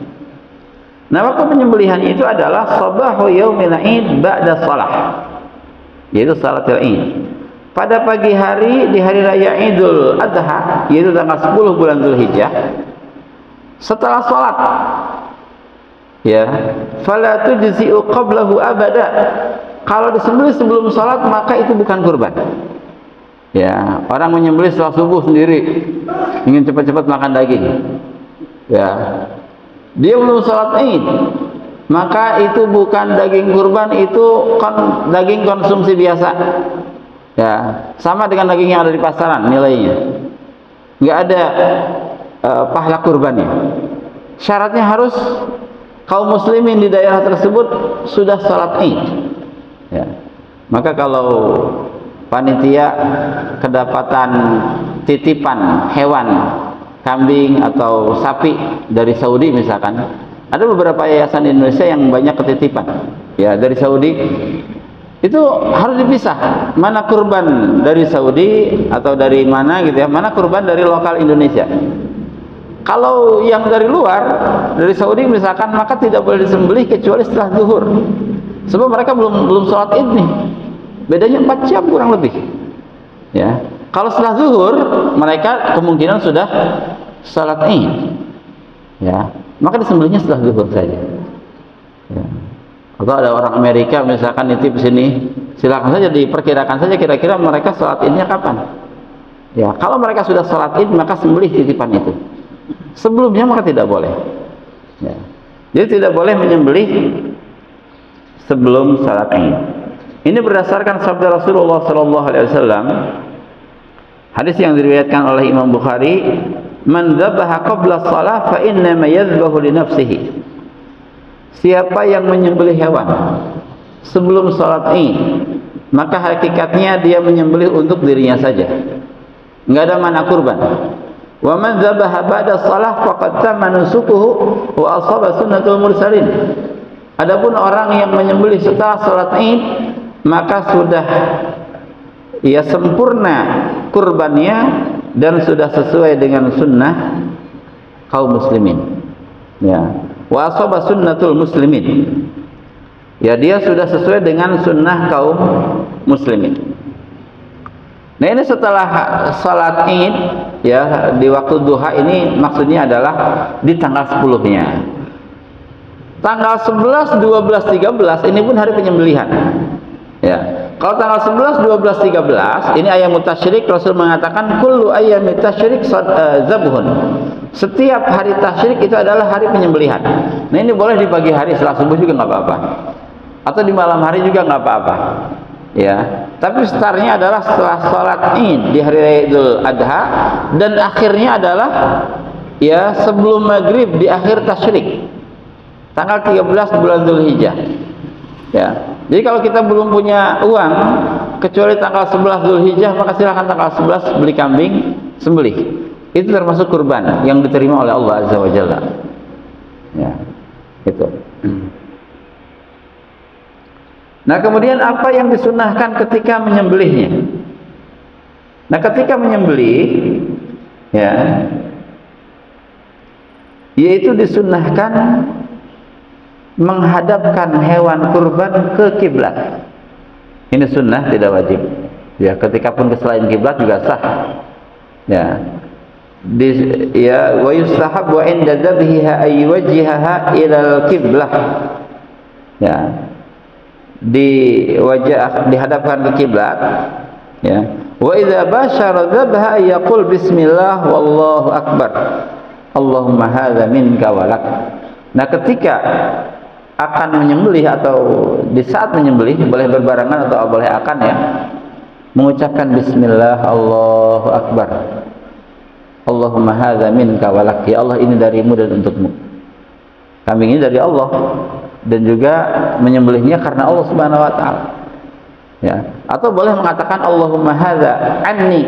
Speaker 1: Nah, waktu penyembelihan itu adalah sabahu yaumil id ba'da shalah, yaitu salatul id. Pada pagi hari di hari raya Idul Adha, yaitu tanggal 10 bulan Dzulhijjah, setelah salat, ya, fala tujzi'u qablahu abada. Kalau disembelih sebelum salat maka itu bukan kurban. Ya, orang menyembelih setelah subuh sendiri, ingin cepat-cepat makan daging, ya, dia belum salat Id, maka itu bukan daging kurban, itu daging konsumsi biasa, ya, sama dengan daging yang ada di pasaran nilainya, nggak ada pahala kurbannya. Syaratnya harus kaum muslimin di daerah tersebut sudah salat Id, ya. Maka kalau panitia kedapatan titipan hewan kambing atau sapi dari Saudi misalkan, ada beberapa yayasan di Indonesia yang banyak ketitipan, ya, dari Saudi, itu harus dipisah mana kurban dari Saudi atau dari mana gitu, ya, mana kurban dari lokal Indonesia. Kalau yang dari luar, dari Saudi misalkan, maka tidak boleh disembelih kecuali setelah zuhur, sebab mereka belum sholat Id nih, bedanya 4 jam kurang lebih, ya. Kalau setelah zuhur mereka kemungkinan sudah salat Id, ya, maka disembelihnya setelah zuhur saja, ya. Atau ada orang Amerika misalkan nitip sini, silakan saja, diperkirakan saja kira-kira mereka salat Idnya kapan, ya. Kalau mereka sudah salat Id maka sembelih titipan itu, sebelumnya maka tidak boleh, ya. Jadi tidak boleh menyembelih sebelum salat Id. Ini berdasarkan sabda Rasulullah SAW, hadis yang diriwayatkan oleh Imam Bukhari, "Man dzabaha qabla shalah fa inna ma yadhbahu li nafsihi." Siapa yang menyembelih hewan sebelum salat Id, maka hakikatnya dia menyembelih untuk dirinya saja, enggak ada makna kurban. Wa man dzabaha ba'da shalah faqad tamma nusukuhu wa asaba sunnatul mursalin. Adapun orang yang menyembelih setelah salat Id, maka sudah ia sempurna kurbannya dan sudah sesuai dengan sunnah kaum muslimin, ya. Wa asaba sunnatul muslimin, ya, dia sudah sesuai dengan sunnah kaum muslimin. Nah, ini setelah salat Id, ya, di waktu duha, ini maksudnya adalah di tanggal 10-nya. Tanggal 11, 12, 13 ini pun hari penyembelihan, ya. Kalau tanggal 11, 12, 13 ini ayam tasyrik, Rasul mengatakan kullu ayyami tasyrik zabhun. Setiap hari tasyrik itu adalah hari penyembelihan. Nah, ini boleh di pagi hari setelah subuh juga nggak apa-apa, atau di malam hari juga nggak apa-apa, ya. Tapi startnya adalah setelah sholat Id di hari raya Idul Adha, dan akhirnya adalah ya sebelum maghrib di akhir tasyrik, tanggal 13 bulan Dzulhijjah. Ya. Jadi kalau kita belum punya uang kecuali tanggal 11 Dzulhijjah, maka silakan tanggal 11 beli kambing, sembelih. Itu termasuk kurban yang diterima oleh Allah Azza wa Jalla. Ya. Itu. Nah, kemudian apa yang disunahkan ketika menyembelihnya? Nah, ketika menyembelih, ya, yaitu disunahkan menghadapkan hewan kurban ke kiblat. Ini sunnah, tidak wajib. Ya, ketika pun ke selain kiblat juga sah. Ya. Ya, wa yustahabbu 'inda dzabhiha ay wajhaha ila al-qiblah. Ya. Dihadapkan ke kiblat, ya. Wa idza bashara dzabha yaqul bismillah wallahu akbar. Allahumma hadza minka walak. Nah, ketika akan menyembelih atau di saat menyembelih, boleh berbarengan atau boleh akan, ya, mengucapkan bismillah Allahu akbar. Allahumma hadza minka walak. Ya Allah, ini darimu dan untukmu. Kambing ini dari Allah, dan juga menyembelihnya karena Allah Subhanahu wa taala. Ya, atau boleh mengatakan Allahumma hadza anni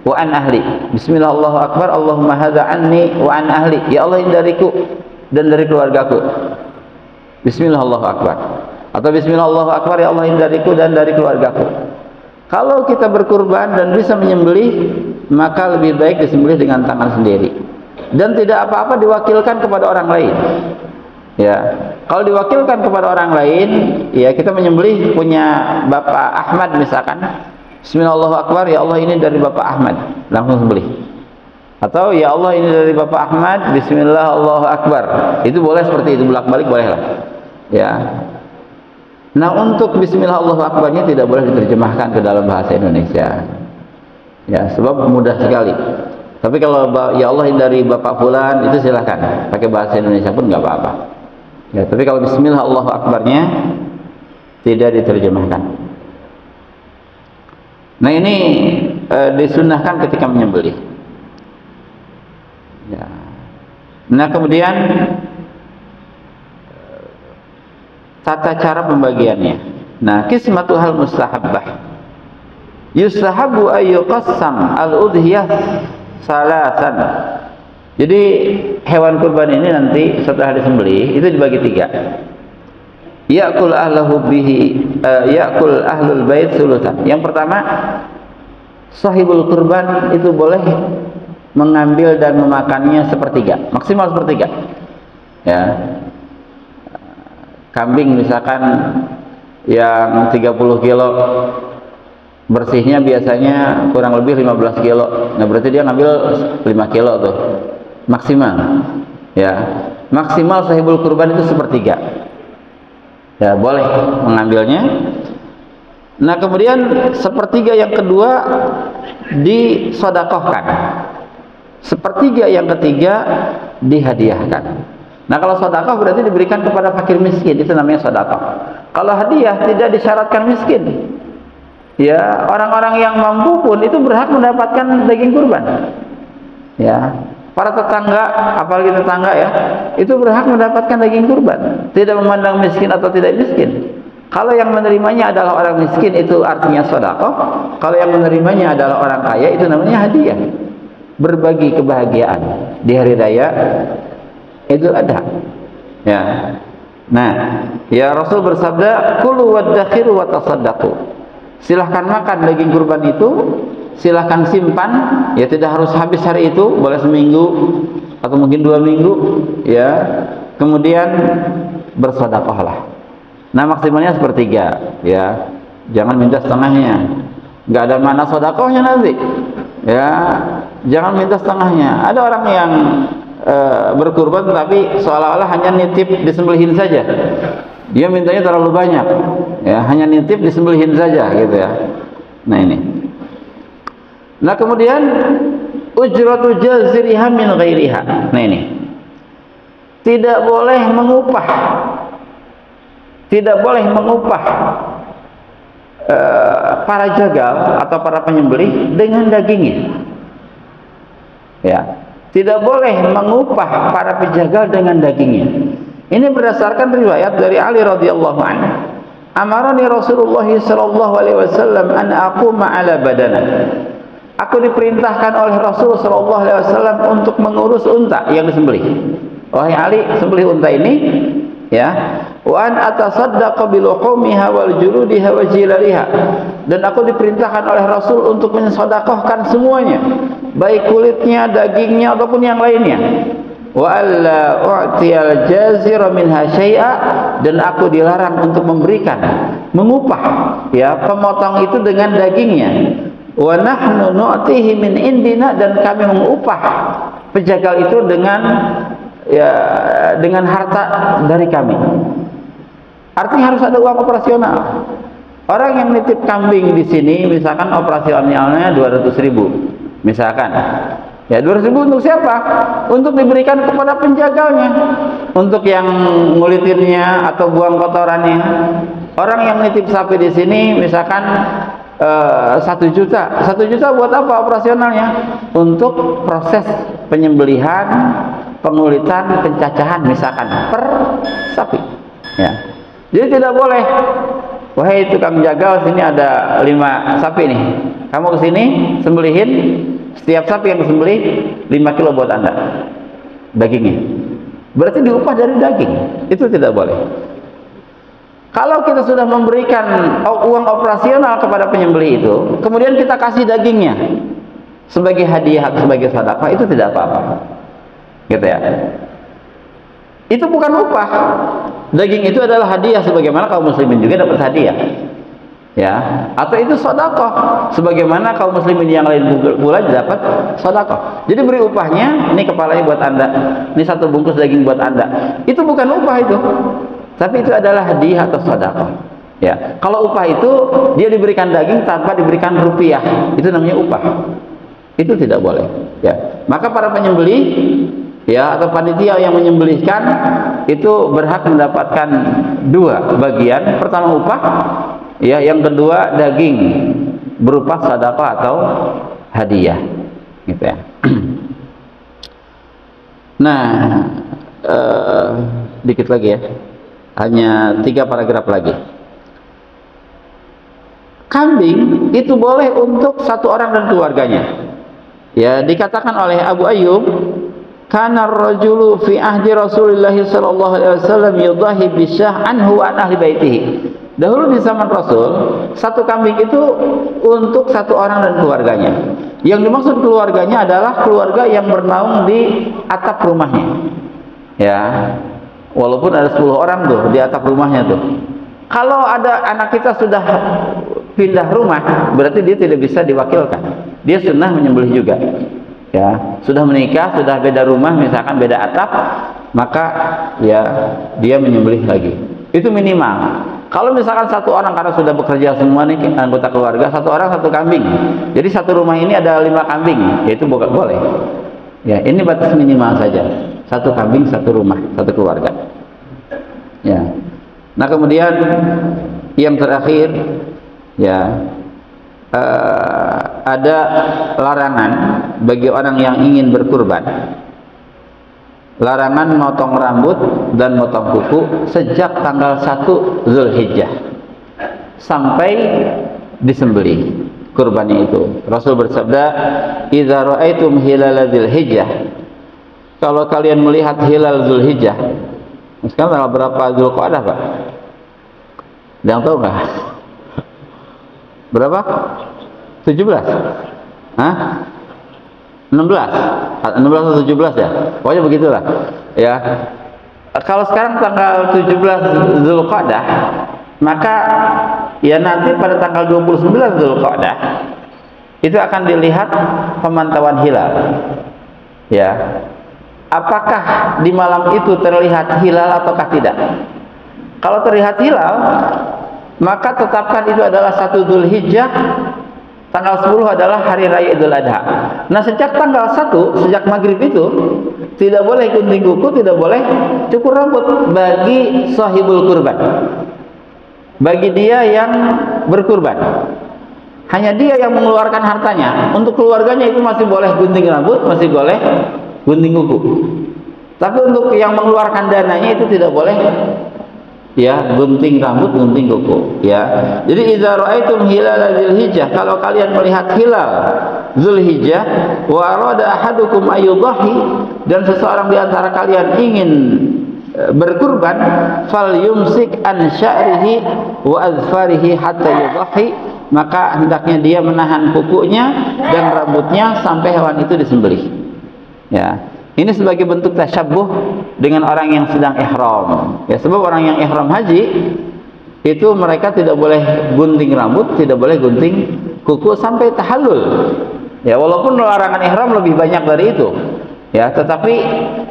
Speaker 1: wa an ahli. Bismillah Allahu akbar, Allahumma hadza anni wa an ahli. Ya Allah, ini dariku dan dari keluargaku. Bismillah Allahu akbar. Atau bismillah Allahu akbar, ya Allah, ini dariku dan dari keluargaku. Kalau kita berkurban dan bisa menyembelih, maka lebih baik disembelih dengan tangan sendiri dan tidak apa-apa diwakilkan kepada orang lain. Ya, kalau diwakilkan kepada orang lain, ya, kita menyembelih punya Bapak Ahmad misalkan, bismillah Allahu akbar, ya Allah, ini dari Bapak Ahmad, langsung sembelih. Atau ya Allah, ini dari Bapak Ahmad, bismillah Allahu akbar. Itu boleh seperti itu, bolak-balik boleh lah. Ya. Nah, untuk bismillah Allahu akbarnya tidak boleh diterjemahkan ke dalam bahasa Indonesia. Ya, sebab mudah sekali. Tapi kalau ya Allah, ini dari Bapak Fulan, itu silakan pakai bahasa Indonesia pun nggak apa-apa. Ya, tapi kalau bismillah Allahu akbarnya tidak diterjemahkan. Nah, ini disunahkan ketika menyembelih. Ya. Nah, kemudian tata cara pembagiannya. Nah, qismatu hal mustahabbah. Yustahabbu ayyuqassam al-udhiyah salasan. Jadi hewan kurban ini nanti setelah disembelih itu dibagi 3. Ya'kul ahlahu bihi, ya'kul ahlul bait sulusan. Yang pertama, sahibul kurban itu boleh mengambil dan memakannya sepertiga, maksimal sepertiga. Ya. Kambing misalkan yang 30 kilo, bersihnya biasanya kurang lebih 15 kilo. Nah, berarti dia ngambil 5 kilo tuh maksimal. Ya, maksimal sahibul kurban itu sepertiga. Ya, boleh mengambilnya. Nah, kemudian sepertiga yang kedua disodakohkan, sepertiga yang ketiga dihadiahkan. Nah, kalau sodakoh berarti diberikan kepada fakir miskin, itu namanya sodakoh. Kalau hadiah tidak disyaratkan miskin. Ya, orang-orang yang mampu pun itu berhak mendapatkan daging kurban. Ya, para tetangga, apalagi tetangga, ya, itu berhak mendapatkan daging kurban. Tidak memandang miskin atau tidak miskin. Kalau yang menerimanya adalah orang miskin, itu artinya sodakoh. Kalau yang menerimanya adalah orang kaya, itu namanya hadiah. Berbagi kebahagiaan di hari raya Idul Adha. Ya. Nah, ya, Rasul bersabda, "Kulu waddakhiru wa tasaddaqu." Silahkan makan daging kurban itu, silahkan simpan, ya, tidak harus habis hari itu, boleh seminggu atau mungkin 2 minggu, ya. Kemudian bersedekahlah. Nah, maksimalnya sepertiga, ya. Jangan minta setengahnya. Nggak ada mana sedekahnya nanti. Ya, jangan minta setengahnya. Ada orang yang berkurban tetapi seolah-olah hanya nitip disembelihin saja. Dia mintanya terlalu banyak, ya, hanya nitip disembelihin saja, gitu ya. Nah, ini. Nah, kemudian ujratu jazriha min ghairiha. Nah, ini. Tidak boleh mengupah. Tidak boleh mengupah para jagal atau para penyembelih dengan dagingnya. Ya, tidak boleh mengupah para penjagal dengan dagingnya. Ini berdasarkan riwayat dari Ali radhiyallahu anhu. Amarani Rasulullah sallallahu alaihi wasallam an aquma ala badana. Aku diperintahkan oleh Rasul sallallahu alaihi wasallam untuk mengurus unta yang disembelih. Wahai Ali, sembelih unta ini, ya. Wa an atasaddaqa bi luhumiha wal juludiha wa jilaliha. Dan aku diperintahkan oleh Rasul untuk mensedekahkan semuanya, baik kulitnya, dagingnya ataupun yang lainnya. Wa alla u'tiyal jazira minha syai'a, dan aku dilarang untuk memberikan, mengupah ya pemotong itu dengan dagingnya. Wa nahnu nu'tihi min indina, dan kami mengupah penjagal itu dengan ya dengan harta dari kami. Artinya harus ada uang operasional. Orang yang nitip kambing di sini misalkan operasionalnya 200.000 misalkan. Ya 200.000 untuk siapa? Untuk diberikan kepada penjagalnya, untuk yang ngulitinnya atau buang kotorannya. Orang yang nitip sapi di sini misalkan 1 juta. 1 juta buat apa operasionalnya? Untuk proses penyembelihan, pengulitan, pencacahan misalkan per sapi. Ya. Jadi tidak boleh, wahai tukang jagal, sini ada 5 sapi nih, kamu kesini sembelihin, setiap sapi yang disembelih 5 kilo buat Anda dagingnya, berarti diupah dari daging. Itu tidak boleh. Kalau kita sudah memberikan uang operasional kepada penyembelih itu, kemudian kita kasih dagingnya sebagai hadiah, sebagai sedekah, itu tidak apa-apa, gitu ya. Itu bukan upah. Daging itu adalah hadiah, sebagaimana kaum muslimin juga dapat hadiah, ya. Atau itu sedekah, sebagaimana kaum muslimin yang lain pula dapat sedekah. Jadi beri upahnya, ini kepalanya buat Anda, ini 1 bungkus daging buat Anda. Itu bukan upah itu, tapi itu adalah hadiah atau sedekah. Ya. Kalau upah itu dia diberikan daging tanpa diberikan rupiah, itu namanya upah. Itu tidak boleh. Ya. Maka para penyembelih, ya, atau panitia yang menyembelihkan itu berhak mendapatkan 2 bagian. Pertama upah, ya, yang kedua daging berupa sedekah atau hadiah, gitu ya. Nah, dikit lagi ya, hanya 3 paragraf lagi. Kambing itu boleh untuk 1 orang dan keluarganya. Ya, dikatakan oleh Abu Ayyub, kana ar-rajulu fi ahdi Rasulillah sallallahu alaihi wasallam yudhahi bisyah anhu wa ahli baitihi. Dahulu di zaman Rasul, 1 kambing itu untuk 1 orang dan keluarganya. Yang dimaksud keluarganya adalah keluarga yang bernaung di atap rumahnya. Ya. Walaupun ada 10 orang tuh di atap rumahnya tuh. Kalau ada anak kita sudah pindah rumah, berarti dia tidak bisa diwakilkan. Dia sunnah menyembelih juga. Ya, sudah menikah, sudah beda rumah, misalkan beda atap, maka ya dia menyembelih lagi. Itu minimal. Kalau misalkan 1 orang karena sudah bekerja semua nih anggota keluarga, 1 orang 1 kambing. Jadi 1 rumah ini ada 5 kambing, yaitu boleh. Ya, ini batas minimal saja. 1 kambing 1 rumah, 1 keluarga. Ya. Nah, kemudian yang terakhir, ya, ada larangan bagi orang yang ingin berkurban. Larangan motong rambut dan motong kuku sejak tanggal 1 Zulhijjah sampai disembelih kurbannya itu. Rasul bersabda, "Idza ra'aitum hilal Zulhijjah." Kalau kalian melihat hilal Zulhijjah. Sekarang tanggal berapa Zulqa'dah, Pak? Ada yang tahu nggak? Berapa? 17? Hah? 16? 16 atau 17 ya? Pokoknya begitulah. Ya. Kalau sekarang tanggal 17 Zulqa'dah, maka ya nanti pada tanggal 29 Zulqa'dah itu akan dilihat pemantauan hilal. Ya. Apakah di malam itu terlihat hilal ataukah tidak? Kalau terlihat hilal, maka tetapkan itu adalah 1 Zulhijjah. Tanggal 10 adalah hari raya Idul Adha. Nah, sejak tanggal 1, sejak maghrib itu tidak boleh gunting kuku, tidak boleh cukur rambut bagi sahibul kurban. Bagi dia yang berkurban. Hanya dia yang mengeluarkan hartanya. Untuk keluarganya itu masih boleh gunting rambut, masih boleh gunting kuku. Tapi untuk yang mengeluarkan dananya itu tidak boleh, ya, gunting rambut, gunting kuku, ya. Jadi idza ra'aitum hilal Dzulhijjah, kalau kalian melihat hilal Dzulhijjah, wa arada ahadukum ayyudhahi, dan seseorang di antara kalian ingin berkurban, fal yumsik an sya'rihi wa azfarihi hatta yudhahi, maka hendaknya dia menahan kukunya dan rambutnya sampai hewan itu disembelih. Ya. Ini sebagai bentuk tasyabbuh dengan orang yang sedang ihram. Ya, sebab orang yang ihram haji itu mereka tidak boleh gunting rambut, tidak boleh gunting kuku sampai tahallul. Ya, walaupun larangan ihram lebih banyak dari itu. Ya, tetapi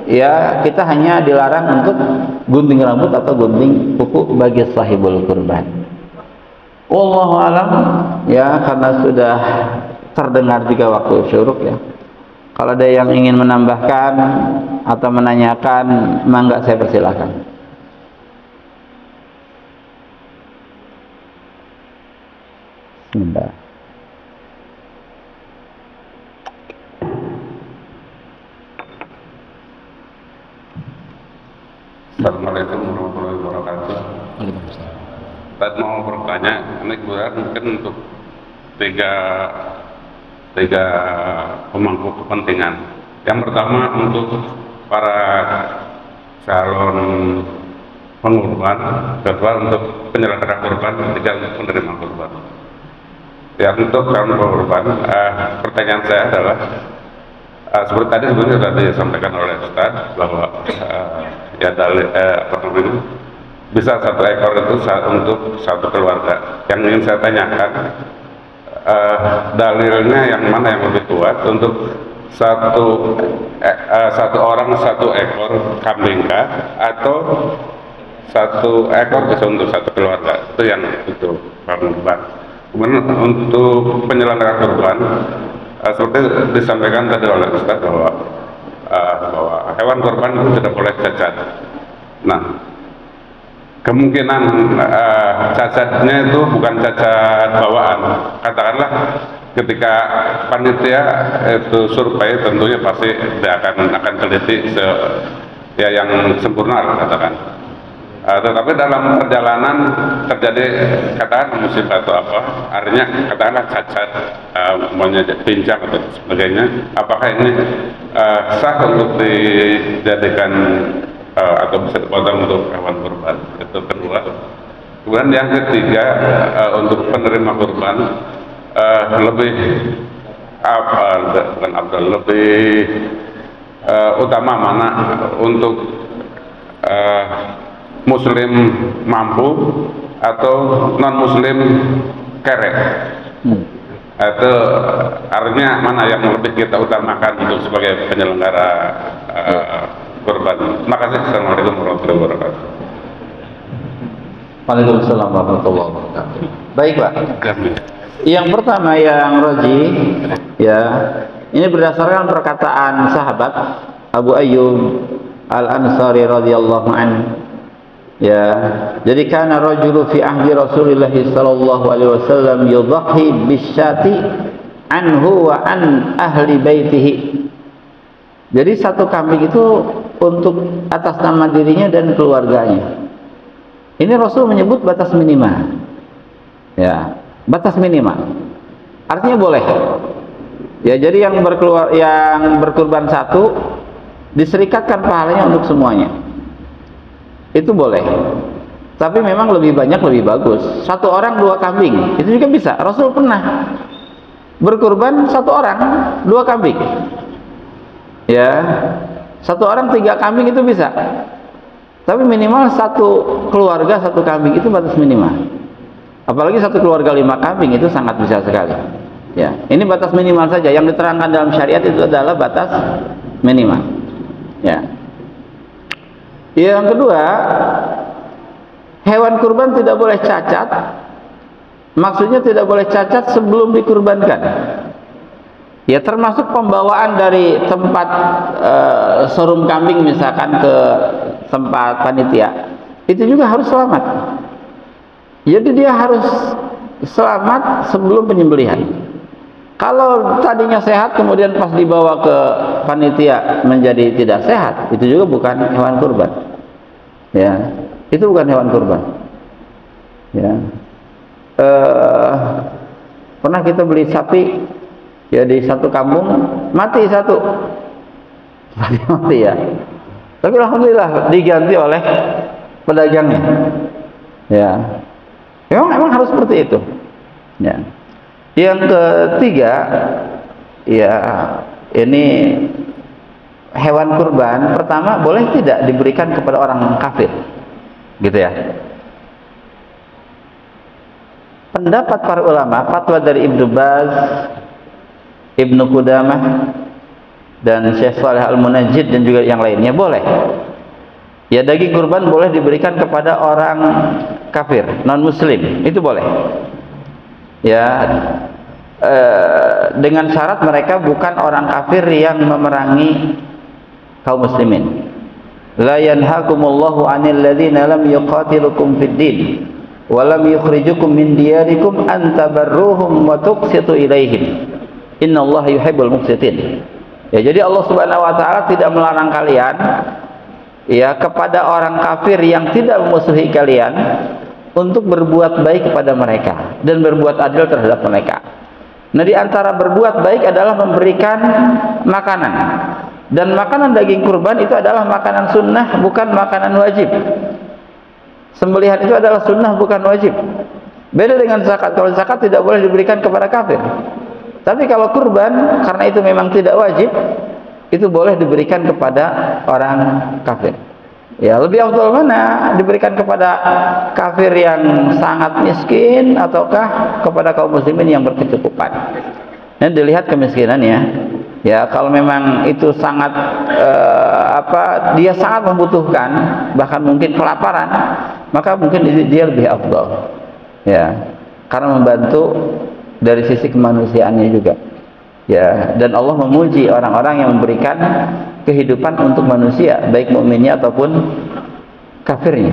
Speaker 1: ya kita hanya dilarang untuk gunting rambut atau gunting kuku bagi sahibul kurban. Wallahu alam, ya, karena sudah terdengar juga waktu syuruk, ya. Kalau ada yang ingin menambahkan atau menanyakan, mangga saya persilahkan. Bismillah.
Speaker 2: Assalamualaikum warahmatullahi wabarakatuh.
Speaker 1: Waalaikumsalam.
Speaker 2: Saya mau bertanya, ini kebetulan mungkin untuk tiga pemangku kepentingan. Yang pertama untuk para calon pengurban, kedua untuk penyelenggara kurban, ketiga untuk penerima kurban. Ya, untuk calon pengurban, pertanyaan saya adalah seperti tadi sebenarnya sudah disampaikan oleh Ustaz bahwa ya bisa satu ekor itu untuk satu keluarga. Yang ingin saya tanyakan, dalilnya yang mana yang lebih kuat untuk satu orang satu ekor kambing kah, atau satu ekor bisa untuk satu keluarga? Itu yang untuk kurban. Kemudian untuk penyelenggara kurban, seperti disampaikan tadi oleh Ustaz bahwa hewan kurban itu tidak boleh cacat. Nah, kemungkinan cacatnya itu bukan cacat bawaan. Katakanlah ketika panitia itu survei, tentunya pasti dia akan teliti ya yang sempurna, katakan. Tetapi dalam perjalanan terjadi katakan musibah atau apa, artinya katakanlah cacat, umpamanya pincang atau sebagainya, apakah ini sah untuk dijadikan atau bisa dipotong untuk hewan kurban? Itu kedua. Kemudian yang ketiga, untuk penerima kurban lebih utama mana, untuk muslim mampu atau non muslim kerek? Itu artinya mana yang lebih kita utamakan untuk sebagai penyelenggara kurban? Terima kasih. Assalamualaikum warahmatullahi wabarakatuh.
Speaker 1: Waalaikumsalam warahmatullahi wabarakatuh. Baik, Pak. Yang pertama yang roji, ya, ini berdasarkan perkataan sahabat Abu Ayyub Al-Ansari radhiyallahu anhu. Ya, jadi kana rajulu fi ahdi Rasulillah sallallahu alaihi wasallam yudhi bisyati anhu wa an ahli baitihi. Jadi satu kambing itu untuk atas nama dirinya dan keluarganya. Ini Rasul menyebut batas minimal. Ya, batas minimal. Artinya boleh. Ya, jadi yang berkurban satu diserikatkan pahalanya untuk semuanya. Itu boleh. Tapi memang lebih banyak lebih bagus. Satu orang 2 kambing, itu juga bisa. Rasul pernah berkurban 1 orang 2 kambing. Ya, 1 orang 3 kambing itu bisa. Tapi minimal 1 keluarga 1 kambing itu batas minimal. Apalagi 1 keluarga 5 kambing itu sangat bisa sekali. Ya, ini batas minimal saja. Yang diterangkan dalam syariat itu adalah batas minimal. Ya. Yang kedua, hewan kurban tidak boleh cacat. Maksudnya tidak boleh cacat sebelum dikurbankan. Ya, termasuk pembawaan dari tempat showroom kambing misalkan ke tempat panitia. Itu juga harus selamat. Jadi dia harus selamat sebelum penyembelihan. Kalau tadinya sehat kemudian pas dibawa ke panitia menjadi tidak sehat, itu juga bukan hewan kurban. Ya, itu bukan hewan kurban. Ya, pernah kita beli sapi ya di satu kampung, mati satu, mati ya. Tapi alhamdulillah diganti oleh pedagangnya. Ya, emang harus seperti itu. Ya. Yang ketiga, ya ini hewan kurban pertama boleh tidak diberikan kepada orang kafir, gitu ya. Pendapat para ulama, fatwa dari Ibnu Baz, Ibnu Qudamah, dan Syekh Shalih Al-Munajjid dan juga yang lainnya boleh. Ya, daging kurban boleh diberikan kepada orang kafir, non muslim, itu boleh. Ya, dengan syarat mereka bukan orang kafir yang memerangi kaum muslimin. La yanhakumullahu 'anil ladzina lam yuqatilukum fid din wa lam yukhrijukum min diyarikum an tabarruhum wa tuqsitu ilaihim. Innallaha yuhibbul muqsitin. Ya, jadi Allah Subhanahu wa taala tidak melarang kalian ya kepada orang kafir yang tidak memusuhi kalian untuk berbuat baik kepada mereka dan berbuat adil terhadap mereka. Nah, di antara berbuat baik adalah memberikan makanan. Dan makanan daging kurban itu adalah makanan sunnah, bukan makanan wajib. Sembelihan itu adalah sunnah, bukan wajib. Beda dengan zakat. Kalau zakat tidak boleh diberikan kepada kafir. Tapi kalau kurban, karena itu memang tidak wajib, itu boleh diberikan kepada orang kafir. Ya, lebih afdal mana? Diberikan kepada kafir yang sangat miskin ataukah kepada kaum muslimin yang berkecukupan? Dan dilihat kemiskinannya. Ya, kalau memang itu sangat dia sangat membutuhkan, bahkan mungkin kelaparan, maka mungkin dia lebih afdal. Ya, karena membantu dari sisi kemanusiaannya juga. Ya, dan Allah memuji orang-orang yang memberikan kehidupan untuk manusia, baik mukminnya ataupun kafirnya.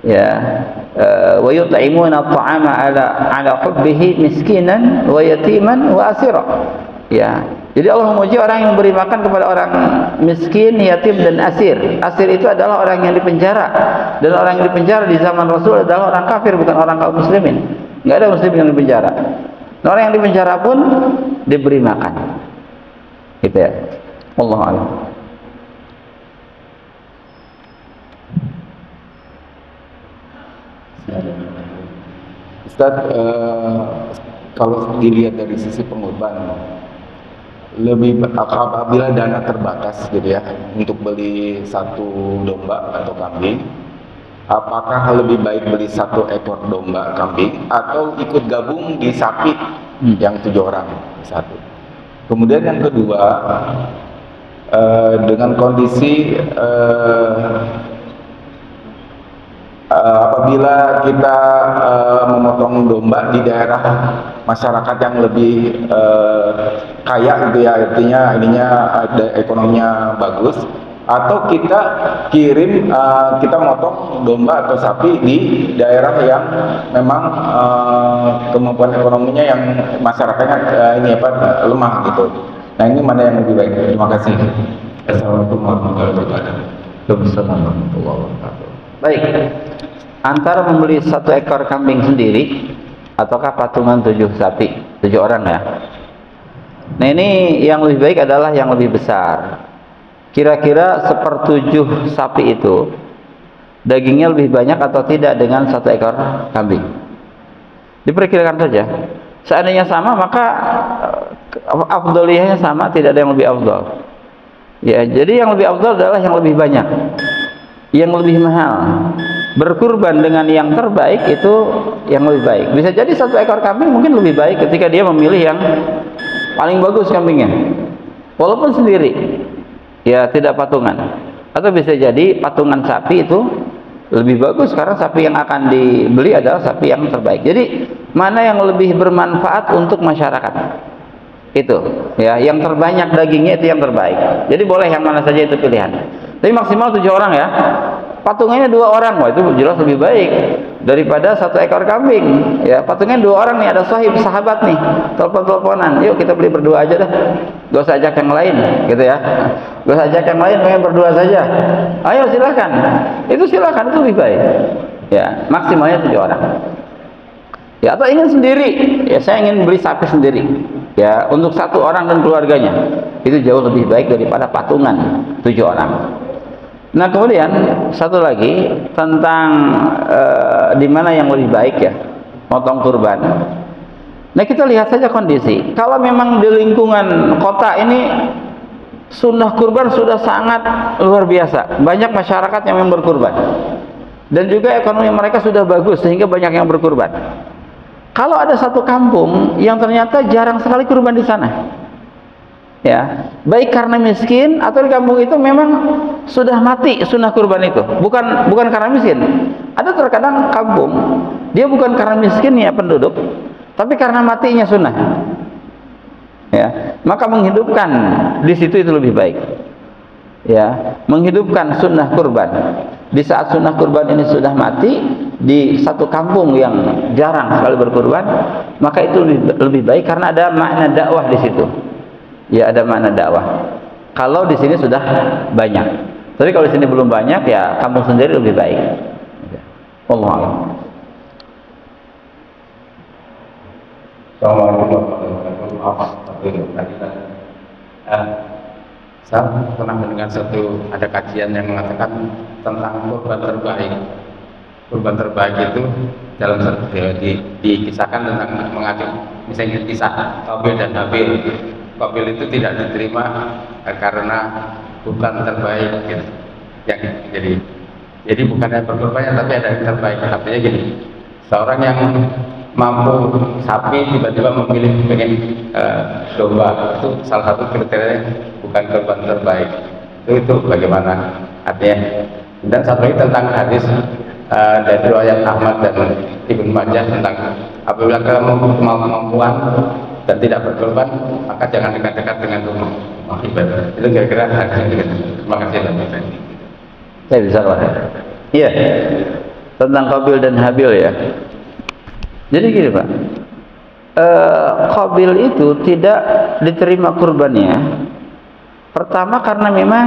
Speaker 1: Ya, wa yut'imuna at'ama ala hubbihi miskinan wa yatiman wa asira. Ya, jadi Allah memuji orang yang memberi makan kepada orang miskin, yatim dan asir. Asir itu adalah orang yang dipenjara, dan orang yang dipenjara di zaman Rasul adalah orang kafir, bukan orang kaum muslimin. Enggak ada muslim yang dipenjara. Nah, orang yang dipenjara pun diberi makan. Gitu ya. Wallahu a'lam.
Speaker 3: Ustaz, kalau dilihat dari sisi pengorban, lebih apabila dana terbatas gitu ya untuk beli satu domba atau kambing, apakah lebih baik beli satu ekor domba kambing atau ikut gabung di sapi yang 7 orang satu? Kemudian yang kedua, dengan kondisi apabila kita memotong domba di daerah masyarakat yang lebih kaya gitu ya, artinya ininya ekonominya bagus, atau kita kirim kita motong domba atau sapi di daerah yang memang kemampuan ekonominya yang masyarakatnya lemah gitu. Nah, ini mana yang lebih baik? Terima kasih. Assalamualaikum warahmatullahi wabarakatuh.
Speaker 1: Waalaikumsalam warahmatullahi wabarakatuh. Baik, antara membeli satu ekor kambing sendiri ataukah patungan 7 sapi, 7 orang ya. Nah, ini yang lebih baik adalah yang lebih besar. Kira-kira 1/7 sapi itu dagingnya lebih banyak atau tidak dengan satu ekor kambing? Diperkirakan saja. Seandainya sama, maka afdaliyahnya sama, tidak ada yang lebih afdal. Ya, jadi yang lebih afdal adalah yang lebih banyak, yang lebih mahal. Berkurban dengan yang terbaik itu yang lebih baik. Bisa jadi satu ekor kambing mungkin lebih baik ketika dia memilih yang paling bagus kambingnya, walaupun sendiri. Ya, tidak patungan. Atau bisa jadi patungan sapi itu lebih bagus karena sapi yang akan dibeli adalah sapi yang terbaik. Jadi mana yang lebih bermanfaat untuk masyarakat? Itu ya, yang terbanyak dagingnya itu yang terbaik. Jadi boleh yang mana saja itu pilihan. Tapi maksimal 7 orang ya. Patungannya 2 orang, wah itu jelas lebih baik daripada 1 ekor kambing. Ya, patungnya 2 orang nih, ada sahib sahabat nih, telepon-teleponan, yuk kita beli berdua aja dah, gak usah ajak yang lain, gitu ya, gak usah ajak yang lain, pengen berdua saja, ayo silakan, itu silakan, itu lebih baik. Ya, maksimalnya 7 orang. Ya, atau ingin sendiri, ya saya ingin beli sapi sendiri, ya untuk 1 orang dan keluarganya, itu jauh lebih baik daripada patungan 7 orang. Nah, kemudian satu lagi tentang di mana yang lebih baik ya, motong kurban. Nah, kita lihat saja kondisi. Kalau memang di lingkungan kota ini sunnah kurban sudah sangat luar biasa, banyak masyarakat yang memang berkurban, dan juga ekonomi mereka sudah bagus sehingga banyak yang berkurban. Kalau ada satu kampung yang ternyata jarang sekali kurban di sana, ya, baik karena miskin atau di kampung itu memang sudah mati sunnah kurban itu, bukan karena miskin. Ada terkadang kampung dia bukan karena miskinnya penduduk, tapi karena matinya sunnah, ya, maka menghidupkan di situ itu lebih baik, ya, menghidupkan sunnah kurban di saat sunnah kurban ini sudah mati di satu kampung yang jarang sekali berkurban, maka itu lebih baik karena ada makna dakwah di situ. Ya, ada makna dakwah. Kalau di sini sudah banyak, tapi kalau di sini belum banyak, ya kampung sendiri lebih baik. Wallahu a'lam.
Speaker 3: Assalamualaikum warahmatullahi wabarakatuh. Saya pernah mendengar ada kajian yang mengatakan tentang kurban terbaik. Kurban terbaik itu dalam dikisahkan tentang mengacu, misalnya kisah Qabil dan Habil. Qabil itu tidak diterima karena kurban terbaik, gitu. Jadi bukan yang berkorbannya, tapi ada yang terbaik. Artinya gini, seorang yang mampu sapi tiba-tiba memilih pengen domba, itu salah satu kriteria bukan kurban terbaik. Itu bagaimana artinya. Dan satu lagi tentang hadis dari riwayat Ahmad dan Ibnu Majah tentang apabila kamu kemampuan dan tidak berkorban, maka jangan dekat-dekat dengan rumah ibadah. Itu kira-kira hadisnya. Terima kasih.
Speaker 1: Saya bisa lah. Iya, tentang Qabil dan Habil ya. Jadi gini Pak, Qabil itu tidak diterima kurbannya. Pertama karena memang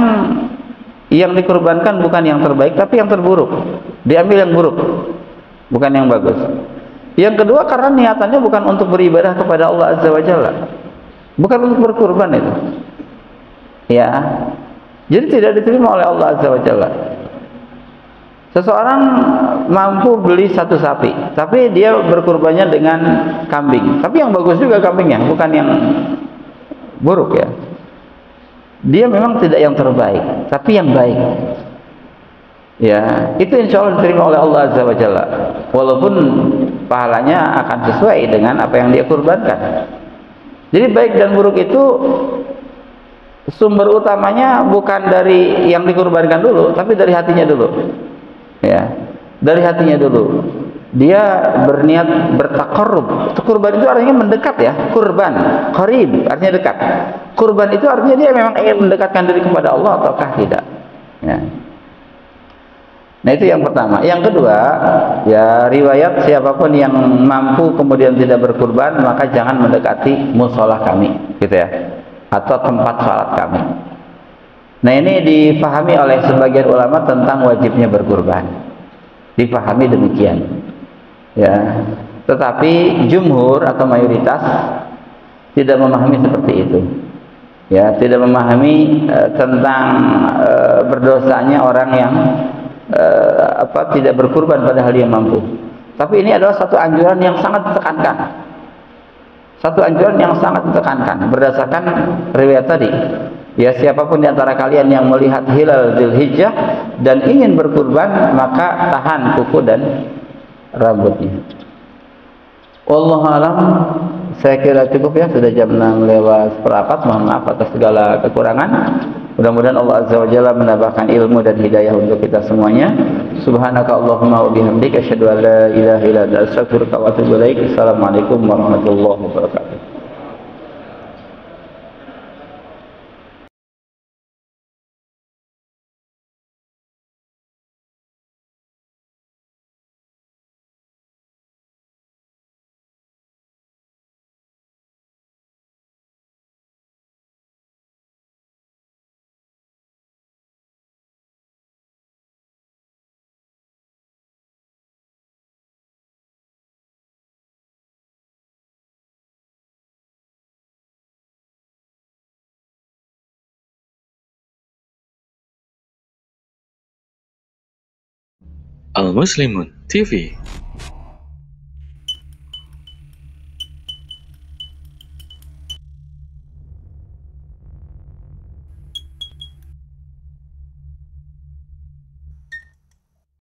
Speaker 1: yang dikurbankan bukan yang terbaik, tapi yang terburuk. Diambil yang buruk, bukan yang bagus. Yang kedua karena niatannya bukan untuk beribadah kepada Allah Azza wa Jalla, bukan untuk berkurban itu. Ya, jadi tidak diterima oleh Allah Azza wa Jalla. Seseorang mampu beli 1 sapi, tapi dia berkurbannya dengan kambing. Tapi yang bagus juga kambingnya, bukan yang buruk ya. Dia memang tidak yang terbaik, tapi yang baik. Ya, itu insya Allah diterima oleh Allah Azza wa Jalla. Walaupun pahalanya akan sesuai dengan apa yang dia kurbankan. Jadi baik dan buruk itu sumber utamanya bukan dari yang dikurbankan dulu, tapi dari hatinya dulu. Ya, dari hatinya dulu. Dia berniat bertaqarrub. Kurban itu artinya mendekat ya. Kurban, qarib artinya dekat. Kurban itu artinya dia memang ingin mendekatkan diri kepada Allah ataukah tidak. Ya. Nah, itu yang pertama. Yang kedua, ya riwayat siapapun yang mampu kemudian tidak berkurban, maka jangan mendekati musola kami, gitu ya, atau tempat salat kami. Nah, ini difahami oleh sebagian ulama tentang wajibnya berkurban. Difahami demikian. Ya, tetapi jumhur atau mayoritas tidak memahami seperti itu. Ya, tidak memahami tentang berdosanya orang yang tidak berkurban padahal dia mampu. Tapi ini adalah satu anjuran yang sangat ditekankan. Satu anjuran yang sangat ditekankan berdasarkan riwayat tadi. Ya, siapapun di antara kalian yang melihat hilal Dzulhijjah dan ingin berkurban, maka tahan kuku dan rambutnya. Wallahu alam. Saya kira cukup ya, sudah jam 6:04. Mohon maaf atas segala kekurangan. Mudah-mudahan Allah Azza wa Jalla menambahkan ilmu dan hidayah untuk kita semuanya. Subhanaka Allahumma wa bihamdika asyhadu an la ilaha illa anta astaghfiruka wa atubu ilaik. Assalamualaikum warahmatullahi wabarakatuh.
Speaker 4: Al Muslimun TV.